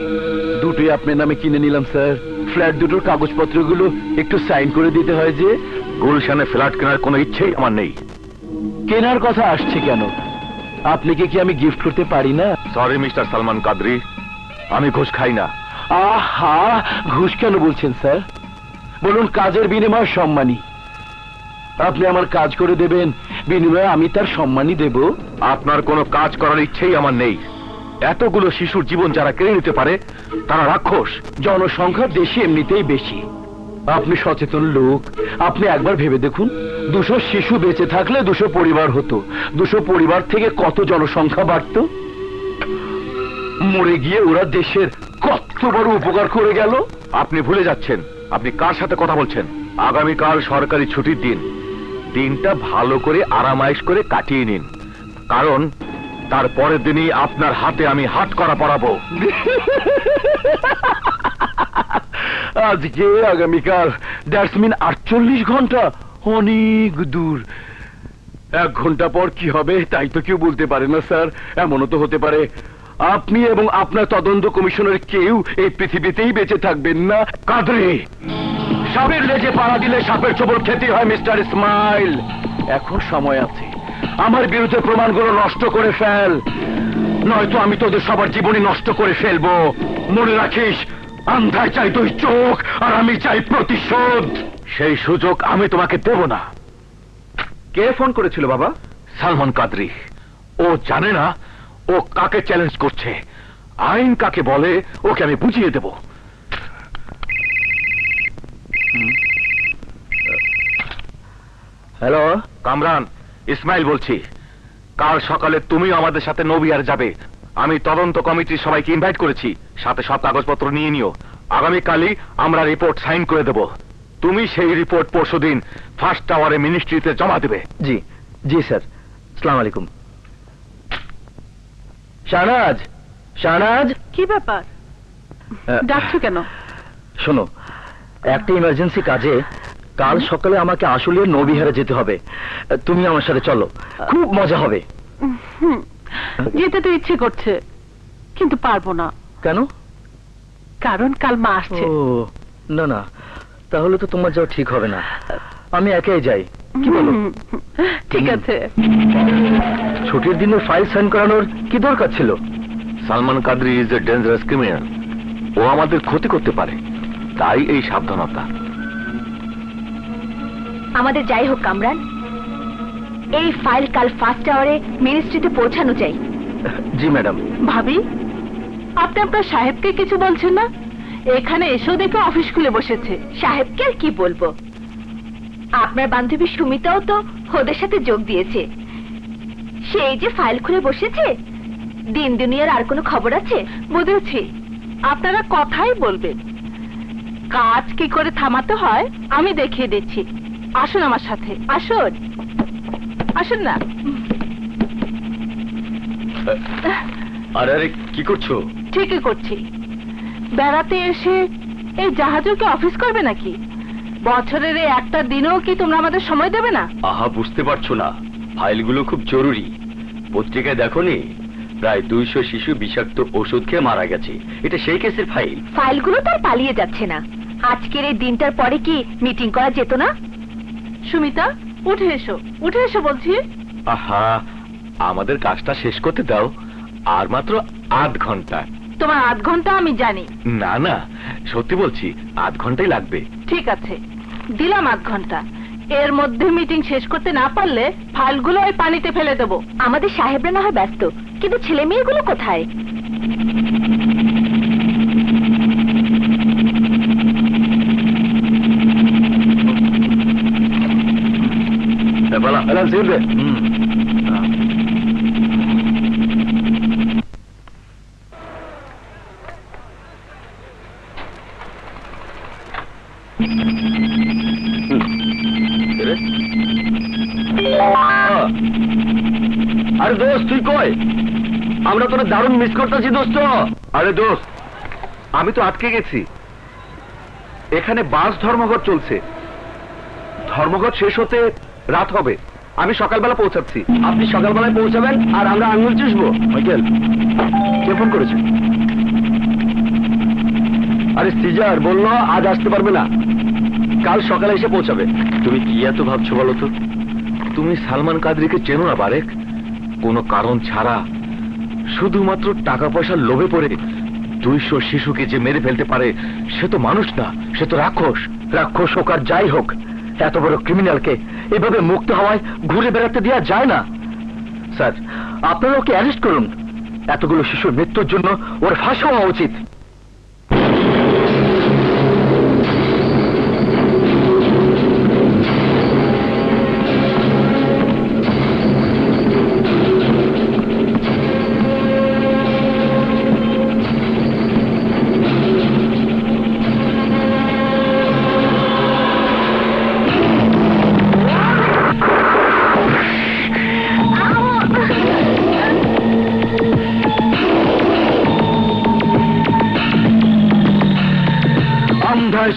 দুটোই আপনার নামে কিনে নিলাম স্যার। ফ্ল্যাট দুটোর কাগজপত্রগুলো একটু সাইন করে দিতে হয় যে। গুলশানে ফ্ল্যাট কেনার কোনো ইচ্ছেই আমার নেই। কেনার কথা আসছে কেন? আপনাকে কি আমি গিফট করতে পারি না? সরি মিস্টার সালমান কাদরি, আমি ঘুষ খাই না। আহা, ঘুষ কেন বলছেন স্যার? বলুন কাজের বিনিময়ে সম্মানী। আপনি আমার কাজ করে দেবেন, বিনিময়ে আমি তার সম্মানই দেব। আপনার কোনো কাজ করার ইচ্ছেই আমার নেই। এতগুলো শিশুর জীবন যারা কেড়ে নিতে পারে তারা রাক্ষস। জনসংখ্যা দেশে এমনিতেই বেশি। আপনি সচেতন লোক, আপনি একবার ভেবে দেখুন, 200 শিশু বেঁচে থাকলে 200 পরিবার হতো। 200 পরিবার থেকে কত জনসংখ্যা বাড়তো? মরে গিয়ে ওরা দেশের কত বড় উপকার করে গেল। আপনি ভুলে যাচ্ছেন আপনি কার সাথে কথা বলছেন। আগামীকাল সরকারি ছুটির দিন। দিনটা ভালো করে আরামায়েশ করে কাটিয়ে নিন, কারণ তার পরের দিনই আপনার হাতে আমি হাত করা পড়াবো। আজকে আগামীকাল, দ্যাটস মিন 48 ঘন্টা। অনেক দূর। 1 ঘন্টা পর কি হবে তাই তো কেউ বলতে পারে না স্যার। এমনও তো হতে পারে আপনি এবং আপনার তদন্ত কমিশনের কেউ এই পৃথিবীতেই বেঁচে থাকবেন না। কাদরি, সাপের লেজে পাড়া দিলে সাপের চোবল খেতে হয় মিস্টার ইসমাইল। এখন সময় আছে, আমার বিরুদ্ধে প্রমাণগুলো নষ্ট করে ফেল, নয়তো আমি তোদের সবার জীবনই নষ্ট করে ফেলবো। মনে রাখিস, আন্ধায় চাই 2 চোখ আর আমি চাই প্রতিশোধ। সেই সুযোগ আমি তোমাকে দেব না। কে ফোন করেছিল বাবা? সালমান কাদরি। ও জানে না ও কাকে চ্যালেঞ্জ করছে, আইন কাকে বলে ওকে আমি বুঝিয়ে দেব। হ্যালো, কামরান, ইসমাইল বলছি। কাল সকালে তুমি আমাদের সাথে নবিহার যাবে। আমি তদন্ত কমিটির সবাইকে ইনভাইট করেছি, সাথে সব কাগজপত্র নিয়ে নিও। আগামীকালই আমরা রিপোর্ট সাইন করে দেব। তুমি সেই রিপোর্ট পরশুদিন ফার্স্ট টাওয়ারে মিনিস্ট্রিতে জমা দেবে। জি জি স্যার। আসসালামু আলাইকুম। শাহনাজ, শাহনাজ, কি ব্যাপার, ডাকছো কেন? শোনো, একটা ইমার্জেন্সি কাজে কাল সকালে আমাকে আসলে নবিহারে যেতে হবে। তুমি আমার সাথে চলো, খুব মজা হবে। যেতে তো ইচ্ছে করছে, কিন্তু পারবো না। কেন? কারণ কাল মা আসছে। ও না না, তাহলে তো তোমার যাওয়া ঠিক হবে না। আমি একাই যাই, কি বলো? ঠিক আছে। ছুটির দিনে ফাইল সাইন করানোর কি দরকার ছিল? সালমান কাদরি ইজ এ ডেঞ্জারাস ক্রিমিনাল। ও আমাদের ক্ষতি করতে পারে, তাই এই সাবধানতা। আমাদের যাই হোক কামরান, এই ফাইল কাল ফার্স্ট আওয়ারে মিনিস্ট্রিতে পৌঁছানো চাই। জি ম্যাডাম। ভাবি, আপনি আপনার সাহেবকে কিছু বলছেন না? এখানে এসেও দেখে অফিস খুলে বসেছে। সাহেবকে আর কি বলবো, আপনার বান্ধবী সুমিতাও তো ওদের সাথে যোগ দিয়েছে। সেই যে ফাইল খুলে বসেছে, দিন দুনিয়ার আর কোনো খবর আছে? বুঝেছি, আপনারা কথাই বলবেন, কাজ কি করে থামাতে হয় আমি দেখিয়ে দিচ্ছি। আসুন আমার সাথে, আসুন আসুন না। আরে আরে, কি করছো? ঠিকই করছি। বেড়াতে এসে এই জাহাজও কি অফিস করবে নাকি? বছরের এই একটা দিনও কি তোমরা আমাদের সময় দেবে না? আহা, বুঝতে পারছো না, ফাইলগুলো খুব জরুরি। পত্রিকায় দেখোনি, প্রায় 200 শিশু বিষাক্ত ওষুধ খেয়ে মারা গেছে। এটা সেই কেসের ফাইল। ফাইলগুলো তো আর পালিয়ে যাচ্ছে না। আজকের এই দিনটার পরে কি মিটিং করা যেত না? সুমিতা, উঠে এসো, উঠে এসো বলছি। আহা, আমাদের কাজটা শেষ করতে দাও, আর মাত্র 8 ঘন্টা। তোমার 8 ঘন্টা আমি জানি। না না, সত্যি বলছি, 8 ঘন্টাই লাগবে। ঠিক আছে, দিলাম 8 ঘন্টা। এর মধ্যে মিটিং শেষ করতে না পারলে ফাইলগুলো ওই পানিতে ফেলে দেবো। আমাদের সাহেবরা না হয় ব্যস্ত, কিন্তু ছেলে মেয়েগুলো কোথায়? আরে দোস্ত, তুই কই? আমরা তোরা দারুণ মিস করতেছি দোস্ত। আরে দোস্ত, আমি তো আটকে গেছি। এখানে বাস ধর্মঘট চলছে। ধর্মঘট শেষ হতে রাত হবে। আমি সকালবেলা পৌঁছাচ্ছি। আপনি সকালবেলায় পৌঁছাবেন আর আমরা আঙুল চুষবো। মাইকেল, কে ফোন করেছে? আরে সিজার বললো আজ আসতে পারবে না, কাল সকালে এসে পৌঁছাবে। তুমি কি এত ভাবছো বলো তো? তুমি সালমান কাদরিকে চেনো না বারেক? কোনো কারণ ছাড়া, শুধুমাত্র টাকা পয়সার লোভে পড়ে 200 শিশুকে যে মেরে ফেলতে পারে, সে তো মানুষ না, সে তো রাক্ষস। রাক্ষস হোক আর যাই হোক, এত বড় ক্রিমিনালকে এভাবে মুক্ত হওয়ায় ঘুরে বেড়াতে দেওয়া যায় না। স্যার, আপনারা ওকে অ্যারেস্ট করুন। এতগুলো শিশুর মৃত্যুর জন্য ওর ফাঁসি হওয়া উচিত।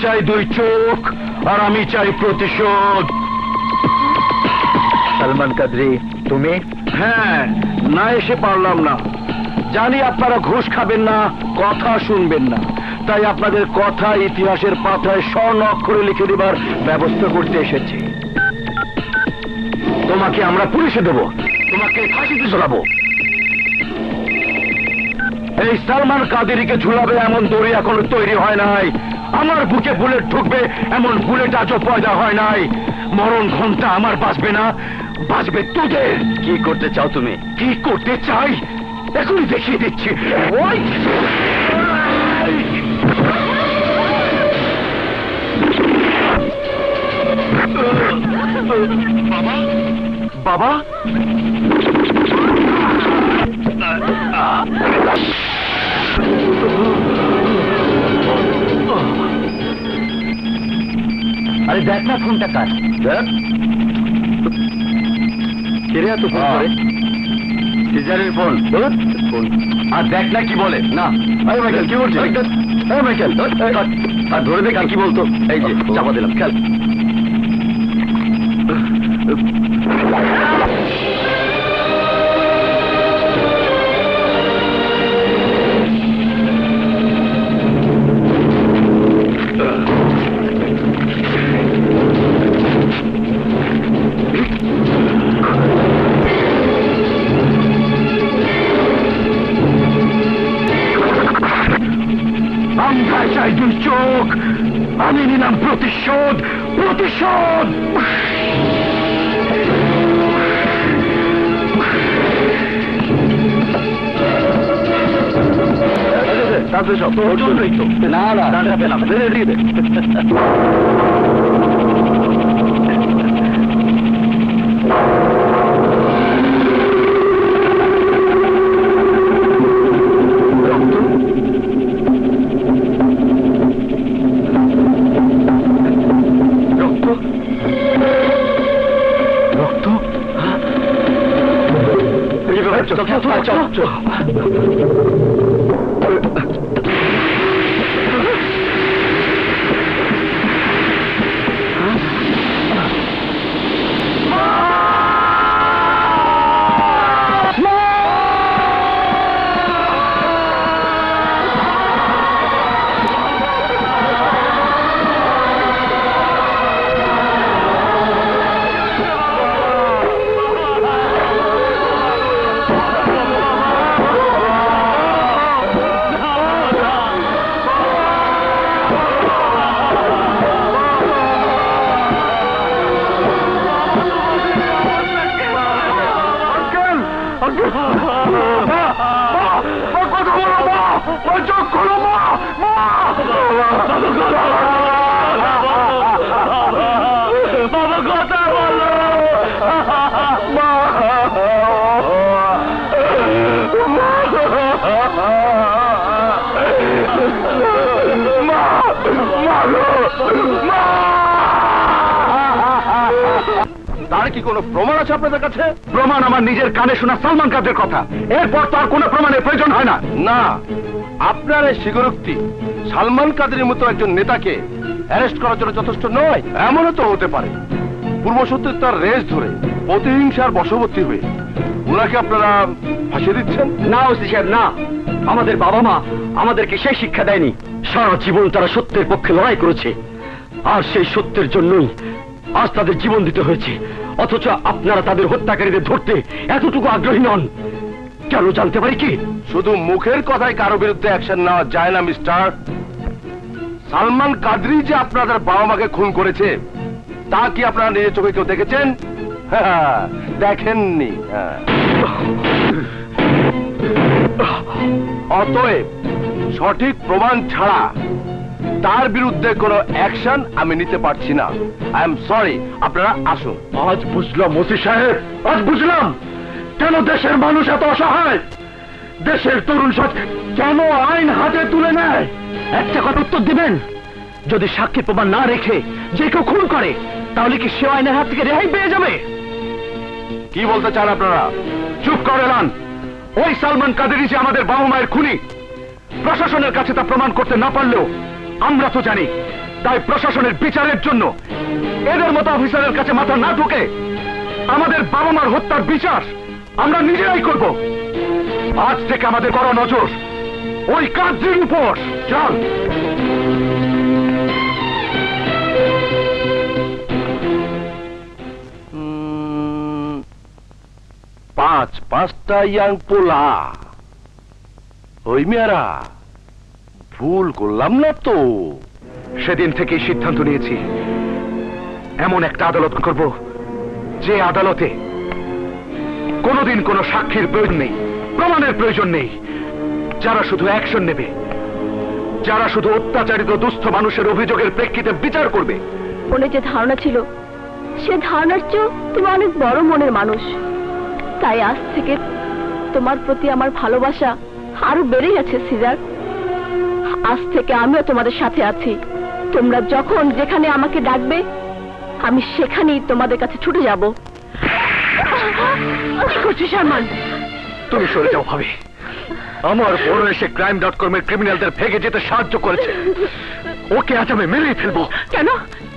চাই 2 চোখ আর আমি চাই প্রতিশোধ। সালমান কাদরি, তুমি? হ্যাঁ, না এসে পারলাম না। জানি আপনারা ঘুষ খাবেন না, কথা শুনবেন না, তাই আপনাদের কথা ইতিহাসের পাতায় স্বর্ণ অক্ষরে লিখে দেবার ব্যবস্থা করতে এসেছি। তোমাকে আমরা পুলিশে দেব, তোমাকে ফাঁসিতে ঝোলাবো। এই সালমান কাদেরীকে ঝুলাবে এমন দড়ি এখনো তৈরি হয় নাই। আমার বুকে বুলেট ঢুকবে এমন বুলেট আজও পয়দা হয় নাই। মরণ ঘন্টা আমার বাঁচবে না, বাঁচবে তোদের। কি করতে চাও তুমি? কি করতে চাই এখনই দেখিয়ে দিচ্ছি। ওই বাবা, আরে দেখ না ফোনটা কার। দেখ কেরে এত ফোন করে? সিজারের ফোন। ফোন আর দেখ না কি বলে। না আরে মাইকেল কি বলছিস? আরে মাইকেল আর ধরে দেখ আর কি বলতো। এই যে চাপা দিলাম, খেল। আমরা চাই দুই চোখ, আমি নিলাম প্রতিশোধ, প্রতিশোধ। তোর জন্যই তো। না না ডান্ডা পেলাম, দিয়ে দে। তার কি কোনো প্রমাণ আছে আপনাদের কাছে? প্রমাণ আমার নিজের কানে শোনা সালমান কাদের কথা। এরপর তার কোনো প্রমাণের প্রয়োজন হয় না। না, আপনার এই স্বীকারোক্তি সালমান কাদের মতো একজন নেতাকে অ্যারেস্ট করার জন্য যথেষ্ট নয়। এমনও তো হতে পারে পূর্বশত্রুতার রেস ধরে প্রতিহিংসার বশবর্তী হয়ে ওনাকে আপনারা ফাঁসিয়ে দিচ্ছেন। না ওসি সাহেব, না। আমাদের বাবা মা আমাদেরকে সেই শিক্ষা দেয়নি। সারা জীবন তারা সত্যের পক্ষে লড়াই করেছে, আর সেই সত্যের জন্যই আজ তাদের জীবন দিতে হয়েছে। অথচ আপনারা তাদের হত্যাকারীদের ধরতে এতটুকু আগ্রহী নন কেন জানতে পারি কি? শুধু মুখের কথায় কারো বিরুদ্ধে অ্যাকশন নেওয়া যায় না মিস্টার। সালমান কাদরি যে আপনাদের বাবা মাকে খুন করেছে তা কি আপনারা নিজের চোখে কেউ দেখেছেন? দেখেননি। অতএব সঠিক প্রমাণ ছাড়া তার বিরুদ্ধে কোনো অ্যাকশন আমি নিতে পারছি না। আই এম সরি, আপনারা আসুন। আজ বুঝলাম ওসি সাহেব, আজ বুঝলাম কেন দেশের মানুষ এত অসহায়। দেশের তরুণ সমাজ কেন আইন হাতে তুলে নেয়। একটা কথা উত্তর দিবেন, যদি সাক্ষী প্রমাণ না রেখে যে কেউ খুন করে তাহলে কি সে আইনের হাত থেকে রেহাই পেয়ে যাবে? কি বলতে চান আপনারা? চুপ করে এলান। ওই সালমান কাদেরী যে আমাদের বাবা মায়ের খুনি, প্রশাসনের কাছে তা প্রমাণ করতে না পারলেও আমরা তো জানি। তাই প্রশাসনের বিচারের জন্য এদের মতো অফিসারের কাছে মাথা না ঢুকে আমাদের বাবা মার হত্যার বিচার আমরা নিজেরাই করব। আজ থেকে আমাদের বড় নজর ওই কাজের উপর। চল। 4-5টা ইয়াং পোলা। ওই মেয়েরা ভুল করলাম না তো? সেদিন থেকেই সিদ্ধান্ত নিয়েছি এমন একটা আদালত করব যে আদালতে কোনোদিন কোনো সাক্ষীর প্রয়োজন নেই, প্রমাণের প্রয়োজন নেই, যারা শুধু অ্যাকশন নেবে, যারা শুধু অত্যাচারিত দুস্থ মানুষের অভিযোগের প্রেক্ষিতে বিচার করবে। মনে যে ধারণা ছিল সে ধারণার চেয়েও তুমি অনেক বড় মনের মানুষ, তাই আজ থেকে তোমার প্রতি আমার ভালোবাসা আরো বেড়ে গেছে সিজার। আজ থেকে আমিও তোমাদের সাথে আছি। তোমরা যখন যেখানে আমাকে ডাকবে আমি সেখানেই তোমাদের কাছে ছুটে যাব। কি করছিস আরমান? তুমি সরে যাও ভাবি। আমার বড় এসে crime.com এর ক্রিমিনালদের ভেগে যেতে সাহায্য করেছে, ওকে আজ আমি মেরেই ফেলবো। কেন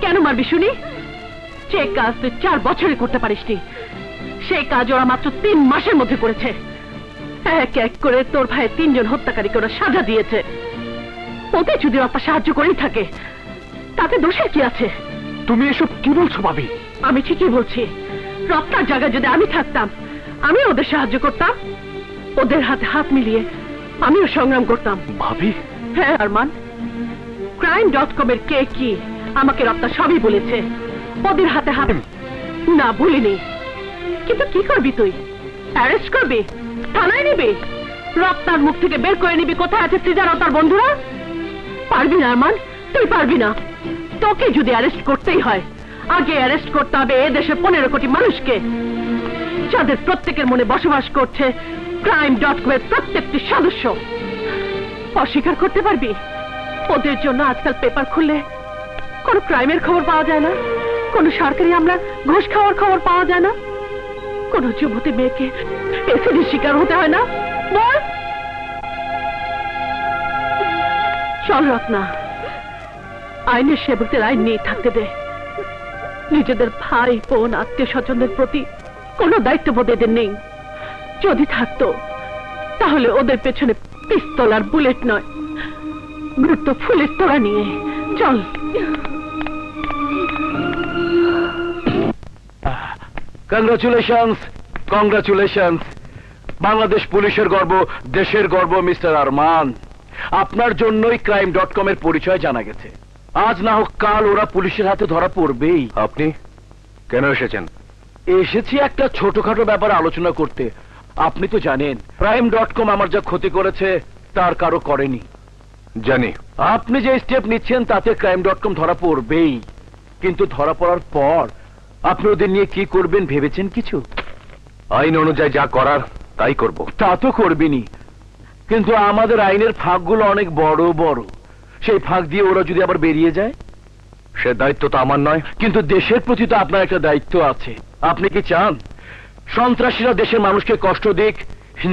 কেন মারবি শুনি? যে কাজ তুই 4 বছরে করতে পারিসনি সেই কাজ ওরা মাত্র 3 মাসের মধ্যে করেছে। এক এক করে তোর ভাই 3 জন হত্যাকারীকে ওরা সাজা দিয়েছে। ওতে যদি ওরা সাহায্য করেই থাকে তাতে দোষের কি আছে? তুমি এসব কি বলছো ভাবি? আমি ঠিকই বলছি। রক্তার জায়গায় যদি আমি থাকতাম আমি ওদের সাহায্য করতাম, ওদের হাতে হাত মিলিয়ে আমিও সংগ্রাম করতাম। ভাবি? হ্যাঁ আরমান, crime.com এর কে কি আমাকে রক্তা সবই বলেছে। ওদের হাতে হাত না ভুলিনি। কিন্তু কি করবি তুই? অ্যারেস্ট করবি, থানায় নিবি, রক্তার মুখ থেকে বের করে নিবি কোথায় আছে সিজার ও তার বন্ধুরা? পারবি না আরমান, তুই পারবি না। তোকে যদি অ্যারেস্ট করতেই হয় আগে অ্যারেস্ট করতে হবে এদেশে 15 কোটি মানুষকে, যাদের প্রত্যেকের মনে বসবাস করছে crime.com এর প্রত্যেকটি সদস্য। অস্বীকার করতে পারবি ওদের জন্য আজকাল পেপার খুললে কোনো ক্রাইমের খবর পাওয়া যায় না, কোনো সরকারি আমরা ঘুষ খাওয়ার খবর পাওয়া যায় না, কোনো যুবতী মেয়েকে এসিডের শিকার হতে হয় না? বল। চল রত্না, আইনের সেবকদের আইন নিয়ে থাকতে দে। নিজেদের ভাই বোন আত্মীয় স্বজনদের প্রতি কোনো দায়িত্ববোধ এদের নেই। যদি থাকতো তাহলে ওদের পেছনে পিস্তল আর বুলেট নয়, গুরুত্ব ফুলের তোড়া নিয়ে চল। Congratulations, congratulations. বাংলাদেশ পুলিশের গর্ব, দেশের গর্ব মিস্টার আরমান। আপনার জন্যই crime.com এর পরিচয় জানা গেছে। আজ না হোক কাল ওরা পুলিশের হাতে ধরা পড়বেই। আপনি কেন এসেছেন? এসেছি একটা ছোটখাটো ব্যাপার আলোচনা করতে। আপনি তো জানেন crime.com আমার যা ক্ষতি করেছে তার কারো করেনি। জানি। আপনি যে স্টেপ নিচ্ছেন তাতে crime.com ধরা পড়বেই, কিন্তু ধরা পড়ার পর আপনি ওদের নিয়ে কি করবেন ভেবেছেন কিছু? আইন অনুযায়ী যা করার তাই করব। তা তো করবেনই, কিন্তু আমাদের আইনের ফাঁকগুলো অনেক বড় বড়। সেই ফাঁক দিয়ে ওরা যদি আবার বেরিয়ে যায়? সে দায়িত্ব তো আমার নয়। কিন্তু দেশের প্রতি তো আপনার একটা দায়িত্ব আছে। আপনি কি চান সন্ত্রাসীরা দেশের মানুষকে কষ্ট দিক?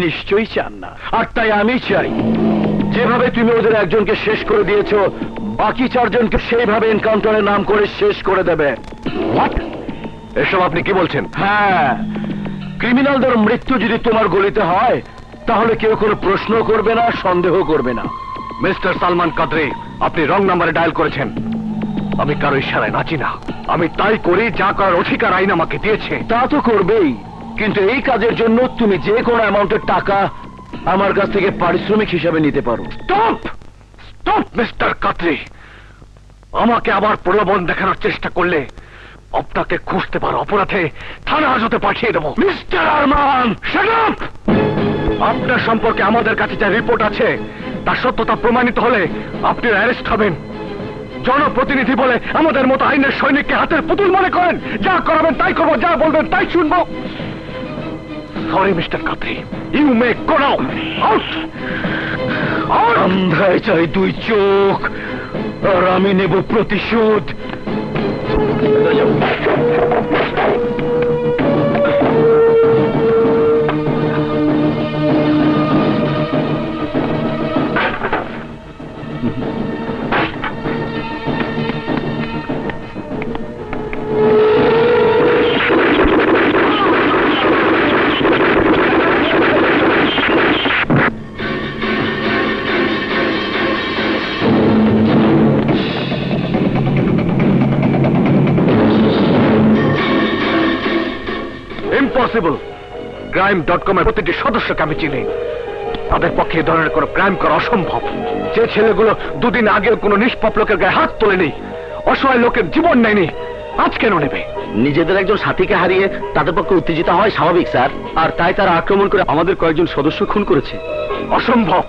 নিশ্চয়ই চান না। আর তাই আমি চাই যেভাবে তুমি ওদের একজনকে শেষ করে দিয়েছো বাকি 4 জনকে সেইভাবে এনকাউন্টারের নাম করে শেষ করে দেবে। হোয়াট? এসব আপনি কি বলছেন? হ্যাঁ, ক্রিমিনালদের মৃত্যু যদি তোমার গলিতে হয় তাহলে কেউ কোনো প্রশ্ন করবে না, সন্দেহ করবে না। মিস্টার সালমান কাদরি, আপনি রং নাম্বারে ডায়াল করেছেন। আমি কারো ইশারায় নাচি না, আমি তাই করি যা করার অধিকার আইন আমাকে দিয়েছে। তা তো করবেই, কিন্তু এই কাজের জন্য তুমি যে কোনো অ্যামাউন্টের টাকা আমার কাছ থেকে পারিশ্রমিক হিসাবে নিতে পারো। স্টপ স্টপ মিস্টার কাদরি, আমাকে আবার প্রলোভন দেখানোর চেষ্টা করলে আপনাকে খুঁজতে পারো অপরাধে থানা হাজতে পাঠিয়ে দেবো। Mister Arman, shut up! আপনার সম্পর্কে আমাদের কাছে যা রিপোর্ট আছে তার সত্যতা প্রমাণিত হলে আপনি অ্যারেস্ট হবেন। জনপ্রতিনিধি বলে আমাদের মতো আইনের সৈনিককে হাতের পুতুল মনে করেন। যা করাবেন তাই করবো, যা বলবেন তাই শুনবো। Sorry mister Kadri, you may go now. Out! আন্ধায় চাই 2 চোখ, আর আমি নেব প্রতিশোধ। ইম্পসিবল। crime.com এর প্রতিটি সদস্যকে আমি চিনি। তাদের পক্ষে এই ধরনের কোনো ক্রাইম করা অসম্ভব। যে ছেলেগুলো দুদিন আগেও কোনো নিষ্পাপ লোকের গায়ে হাত তোলেনি, অসহায় লোকের জীবন নেয়নি, আজ কেন নেবে? নিজেদের একজন সাথীকে হারিয়ে তাদের পক্ষে উত্তেজিত হয় স্বাভাবিক স্যার, আর তাই তারা আক্রমণ করে আমাদের কয়েকজন সদস্য খুন করেছে। অসম্ভব।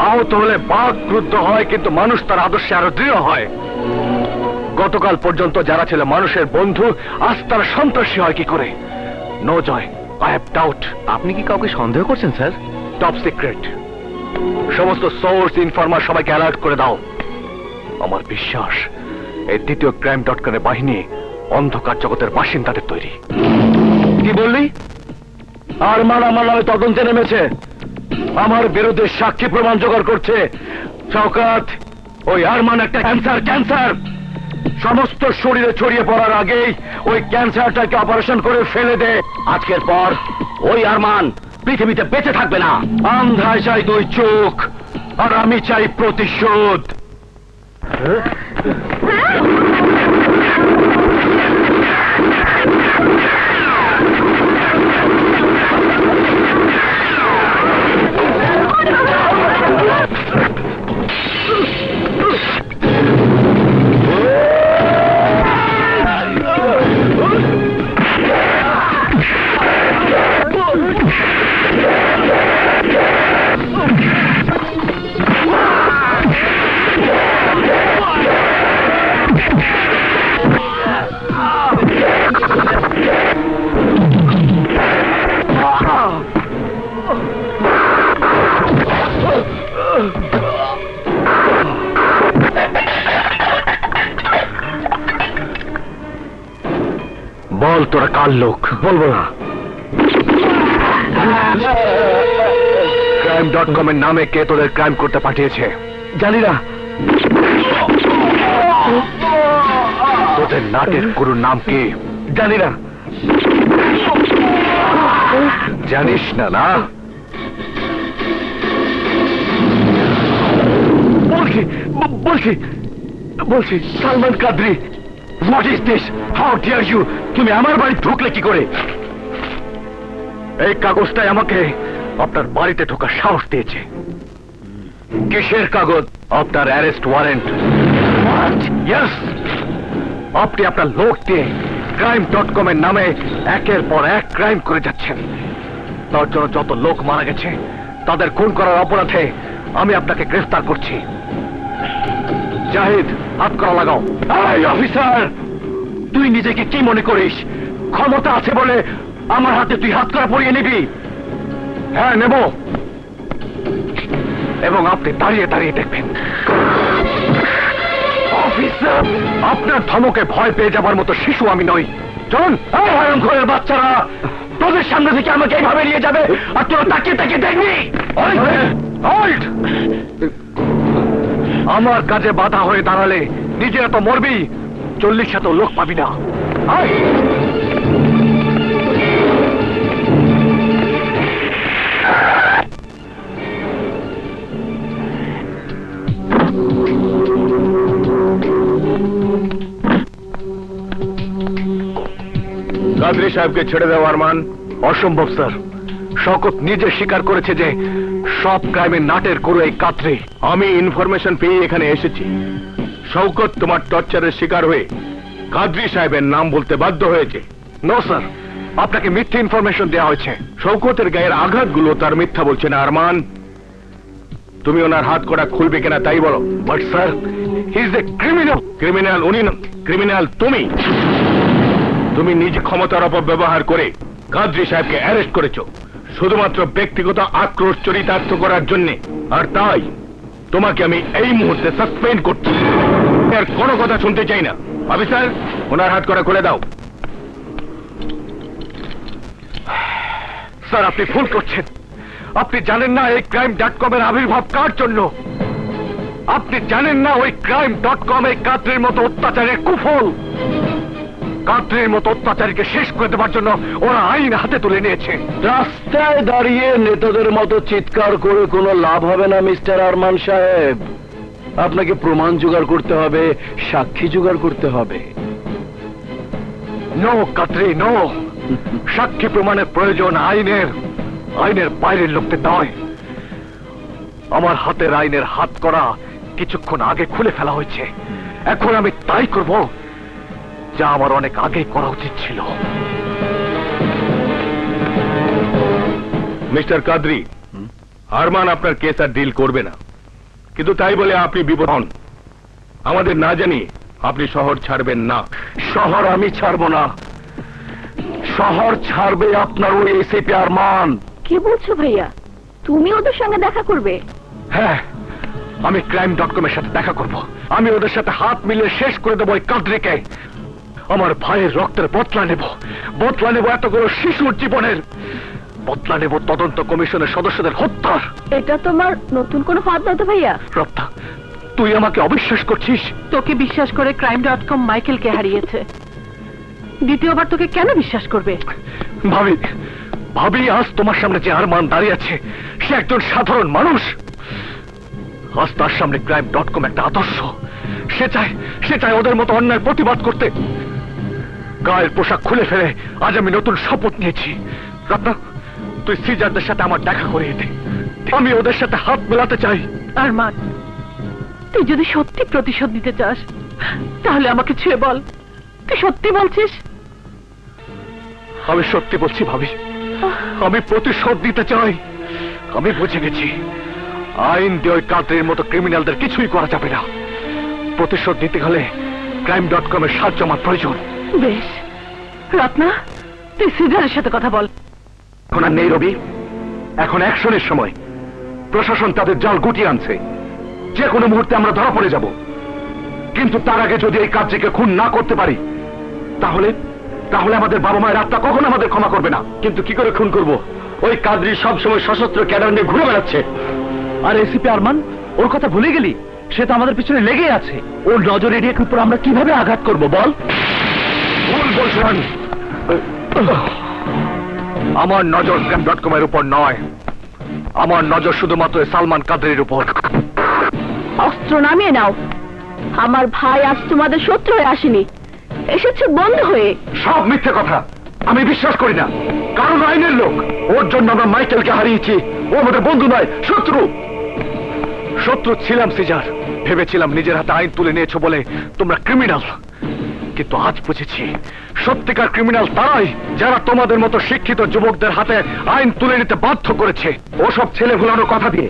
আহত হলে বাঘ ক্রুদ্ধ হয়, কিন্তু মানুষ তার আদর্শে আরো দৃঢ় হয়। গতকাল পর্যন্ত যারা ছিল মানুষের বন্ধু, আজ তারা সন্ত্রাসী হয় কি করে? No Joy, I have doubt. আপনি কি কাউকে সন্দেহ করছেন স্যার? Top secret. সমস্ত সোর্স ইনফরমার সবাইকে অ্যালার্ট করে দাও। আমার বিশ্বাস এই দ্বিতীয় crime.com এর বাহিনী অন্ধকার জগতের বাসিন্দাদের তৈরি। কি বললি? আরমান আমার নামে তদন্তে নেমেছে, আমার বিরুদ্ধে সাক্ষী প্রমাণ জোগাড় করছে। শওকত, ওই আরমান একটা ক্যান্সার। সমস্ত শরীরে ছড়িয়ে পড়ার আগেই ওই ক্যান্সারটাকে অপারেশন করে ফেলে দে। আজকের পর ওই আরমান পৃথিবীতে বেঁচে থাকবে না। আন্ধায় চাই দুই চোখ, আর আমি চাই প্রতিশোধ। বল তোরা কার লোক? বলবো না। crime.com এর নামে কে তোদের ক্রাইম করতে পাঠিয়েছে? জানি না। তোদের নাটের গুরুর নাম কি? জানি না। জানিস না? না বলছি Salman Kadri. What is this? How dare you? তুমি আমার বাড়ি ঢুকলে কি করে? এই কাগজটাই আমাকে আপনার বাড়িতে ঢোকার সাহস দিয়েছে। কিসের কাগজ? আপনার অ্যারেস্ট ওয়ারেন্ট। ইয়েস, আপনি আপনার লোক দিয়ে crime.com এর নামে একের পর এক ক্রাইম করে যাচ্ছেন। তার জন্য যত লোক মারা গেছে তাদের খুন করার অপরাধে আমি আপনাকে গ্রেফতার করছি। জাহিদ, হাত করা লাগাও। এই অফিসার, তুই নিজেকে কি মনে করিস? ক্ষমতা আছে বলে আমার হাতে তুই হাত করা পরিয়ে নিবি? হ্যাঁ, নেব। এবং আপনি দাঁড়িয়ে দাঁড়িয়ে দেখবেন। অফিসার, আপনার ধমকে ভয় পেয়ে যাবার মতো শিশু আমি নই। চলুন। ভয়ঙ্করের বাচ্চারা তোদের সামনে থেকে আমাকে এইভাবে নিয়ে যাবে, আর তোরা তাকিয়ে তাকিয়ে দেখবি। হোল্ড! আমার কাজে বাধা হয়ে দাঁড়ালে নিজেরা তো মরবি, 40 লোক পাবি না। কাদরি সাহেবকে ছেড়ে দেওয়া আরমান অসম্ভব স্যার। শওকত নিজে স্বীকার করেছে যে সব ক্রাইমের নাটের গুরু এই কাদরি। আমি ইনফরমেশন পেয়ে এখানে এসেছি। শওকত তোমার টর্চারের শিকার হয়ে কাদরি সাহেবের নাম বলতে বাধ্য হয়েছে। নো স্যার, আপনাকে মিথ্যে ইনফরমেশন দেওয়া হয়েছে। শওকতের গায়ের আঘাতগুলো তার মিথ্যা বলছে না আরমান। তুমি ওনার হাত করা খুলবে কিনা তাই বলো। But sir, he is a criminal. Criminal উনি না, ক্রিমিনাল তুমি। তুমি নিজ ক্ষমতার অপব্যবহার করে কাদরি সাহেবকে অ্যারেস্ট করেছো শুধুমাত্র ব্যক্তিগত আক্রোশ চরিতার্থ করার জন্য। আর তাই তোমাকে আমি এই মুহূর্তে সাসপেন্ড করছি। আর কোনো কথা শুনতে চাই না। অফিসার, ওনার হাত করা খুলে দাও। স্যার, আপনি ভুল করছেন। আপনি জানেন না এই crime.com এর আবির্ভাব কার জন্য? আপনি জানেন না ওই crime.com এই কাদরির মতো অত্যাচারের কুফল। কাদরির মতো অত্যাচারীকে শেষ করে দেওয়ার জন্য ওরা আইন হাতে তুলে নিয়েছে। রাস্তায় দাঁড়িয়ে নেতাদের মতো চিৎকার করে কোনো লাভ হবে না মিস্টার আরমান সাহেব। আপনাকে প্রমাণ জোগাড় করতে হবে, সাক্ষী জোগাড় করতে হবে। নো কাদরি, নো। সাক্ষী প্রমাণের প্রয়োজন আইনের বাইরের লোকদের নয়। আমার হাতের আইনের হাত করা কিছুক্ষণ আগে খুলে ফেলা হয়েছে। এখন আমি তাই করব যা আমার অনেক আগে করা উচিত ছিল। মিস্টার কাদরি, আরমান আপনার কেস আর ডিল করবে না, কিন্তু তাই বলে আপনি বিপদ হন। আমাদের না জানি আপনি শহর ছাড়বেন না। শহর আমি ছাড়বো না, শহর ছাড়বে আপনার ওই এসিপি আরমান। কি বলছো ভাইয়া? তুমি ওদের সঙ্গে দেখা করবে? হ্যাঁ, আমি crime.com এর সাথে দেখা করব। আমি ওদের সাথে হাত মিলিয়ে শেষ করে দেবো ওই কাদরিকে। আমার ভাইয়ের রক্তের বদলা নেব এতগুলো শিশুর জীবনের, বদলা নেব তদন্ত কমিশনের সদস্যদের হত্যার। এটা তোমার নতুন কোনো ফাঁদ না তো ভাইয়া? রপ্তা, তুই আমাকে অবিশ্বাস করছিস? তোকে বিশ্বাস করে crime.com মাইকেলকে হারিয়েছে, দ্বিতীয়বার তোকে কেন বিশ্বাস করবে? ভাবি আজ তোমার সামনে যে আরমান দাঁড়িয়ে আছে সে একজন সাধারণ মানুষ। আজ তার সামনে crime.com একটা আদর্শ। সে চায় ওদের মতো অন্যায় প্রতিবাদ করতে। গায়ের পোশাক খুলে ফেলে আজ আমি নতুন শপথ নিয়েছি। রত্না, তুই সিজারদের সাথে আমার দেখা করিয়ে দে। আমি ওদের সাথে হাত মেলাতে চাই। আরমান, তুই যদি সত্যি প্রতিশোধ নিতে চাস তাহলে আমাকে ছুঁয়ে বল, তুই সত্যি বলছিস? আমি সত্যি বলছি ভাবি, আমি প্রতিশোধ দিতে চাই। আমি বুঝে গেছি আইন দিয়ে ওই কাদরির মতো ক্রিমিনালদের কিছুই করা যাবে না। প্রতিশোধ দিতে হলে crime.com এর সাহায্য আমার প্রয়োজন। বেশ রত্না, তুই সিজারের সাথে কথা বল। এখন আর নেই রবি, এখন অ্যাকশনের সময়। প্রশাসন তাদের জাল গুটিয়ে আনছে, যে কোনো মুহূর্তে আমরা ধরা পড়ে যাব। কিন্তু তার আগে যদি এই কাজটিকে খুন না করতে পারি তাহলে আমাদের বাবা মায়ের আত্মা কখনো আমাদের ক্ষমা করবে না। কিন্তু কি করে খুন করব? ওই কাদরি সবসময় সশস্ত্র ক্যাডার নিয়ে ঘুরে বেড়াচ্ছে। আর এসিপি আরমান, ওর কথা ভুলে গেলি? সে তো আমাদের পিছনে লেগে আছে। ওর নজর এড়িয়ে উপর আমরা কিভাবে আঘাত করব বল? ভুল বলছেন। আমার নজর crime.com এর উপর নয়, আমার নজর শুধুমাত্র সালমান কাদরির উপর। অস্ত্র নামিয়ে নাও। আমার ভাই আজ তোমাদের শত্রু হয়ে আসেনি, এসেছে বন্ধু হয়ে। সব মিথ্যে কথা, আমি বিশ্বাস করি না। কারণ আইনের লোক, ওর জন্য আমরা মাইকেলকে হারিয়েছি। ও আমাদের বন্ধু নয়, শত্রু ছিলাম সিজার। ভেবেছিলাম নিজের হাতে আইন তুলে নিয়েছো বলে তোমরা ক্রিমিনাল, কিন্তু আজ বুঝেছি সত্যিকার ক্রিমিনাল তারাই যারা তোমাদের মতো শিক্ষিত যুবকদের হাতে আইন তুলে নিতে বাধ্য করেছে। ওসব ছেলে ভুলানো কথা দিয়ে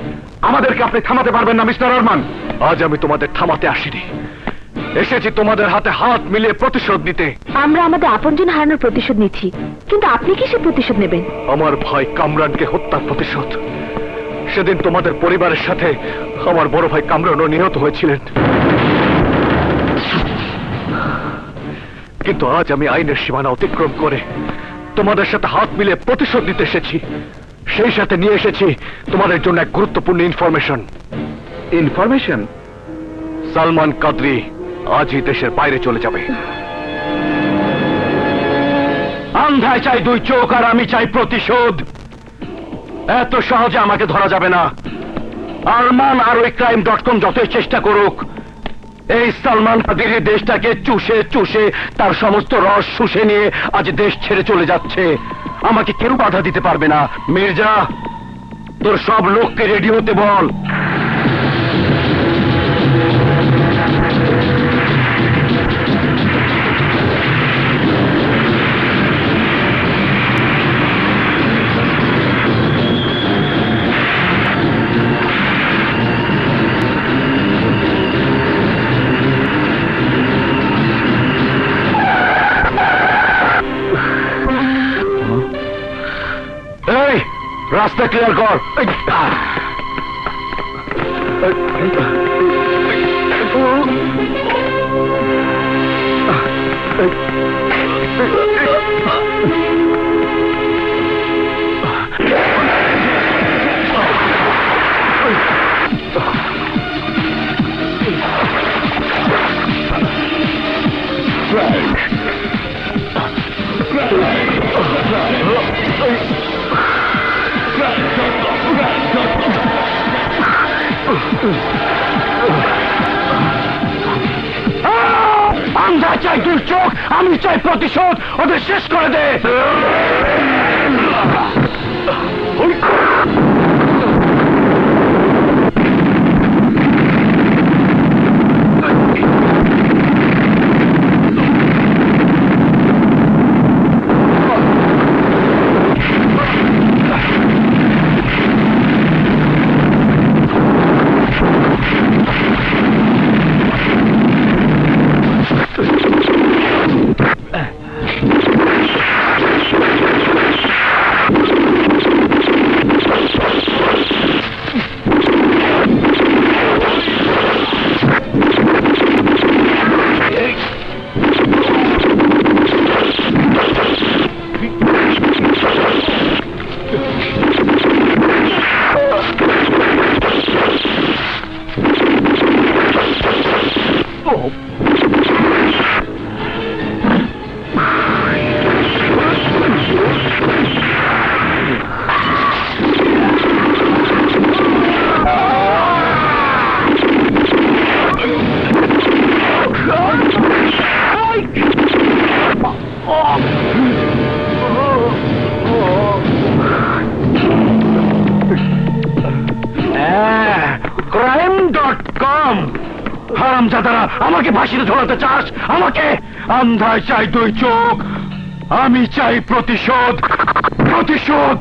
আমাদেরকে আপনি থামাতে পারবেন না মিস্টার আরমান। আজ আমি তোমাদের থামাতে আসিনি, এসেছি তোমাদের হাতে হাত মিলিয়ে প্রতিশোধ নিতে। আমরা আমাদের আপনজন হারানোর প্রতিশোধ নিচ্ছি, কিন্তু আপনি কি সে প্রতিশোধ নেবেন? আমার ভাই কামরানকে হত্যার প্রতিশোধ। সেদিন তোমাদের পরিবারের সাথে আমার বড় ভাই কামরানও নিহত হয়েছিলেন। কিন্তু আজ আমি আইনের সীমানা অতিক্রম করে তোমাদের সাথে হাত মিলিয়ে প্রতিশোধ নিতে এসেছি। সেই সাথে নিয়ে এসেছি তোমাদের জন্য এক গুরুত্বপূর্ণ ইনফরমেশন। সালমান কাদরি আজই দেশের বাইরে চলে যাবে। আন্ধায় চাই দুই চোখ আর আমি চাই প্রতিশোধ। এত সহজে আমাকে ধরা যাবে না। আরমান আর ওই crime.com যতই চেষ্টা করুক, এই সালমান কাদরি দেশটাকে চুষে চুষে তার সমস্ত রস শুষে নিয়ে আজ দেশ ছেড়ে চলে যাচ্ছে। আমাকে কেউ বাধা দিতে পারবে না। মির্জা, তোর সব লোককে রেডি হতে বল। রাস্তা ক্লিয়ার কর। চাই 2 চোখ, আমি চাই প্রতিশোধ, ওদের শেষ করে দে। crime.com হারামজাদারা, আমাকে ফাঁসিতে ঝোলাতে চাস? আমাকে? আন্ধায় চাই 2 চোখ, আমি চাই প্রতিশোধ, প্রতিশোধ।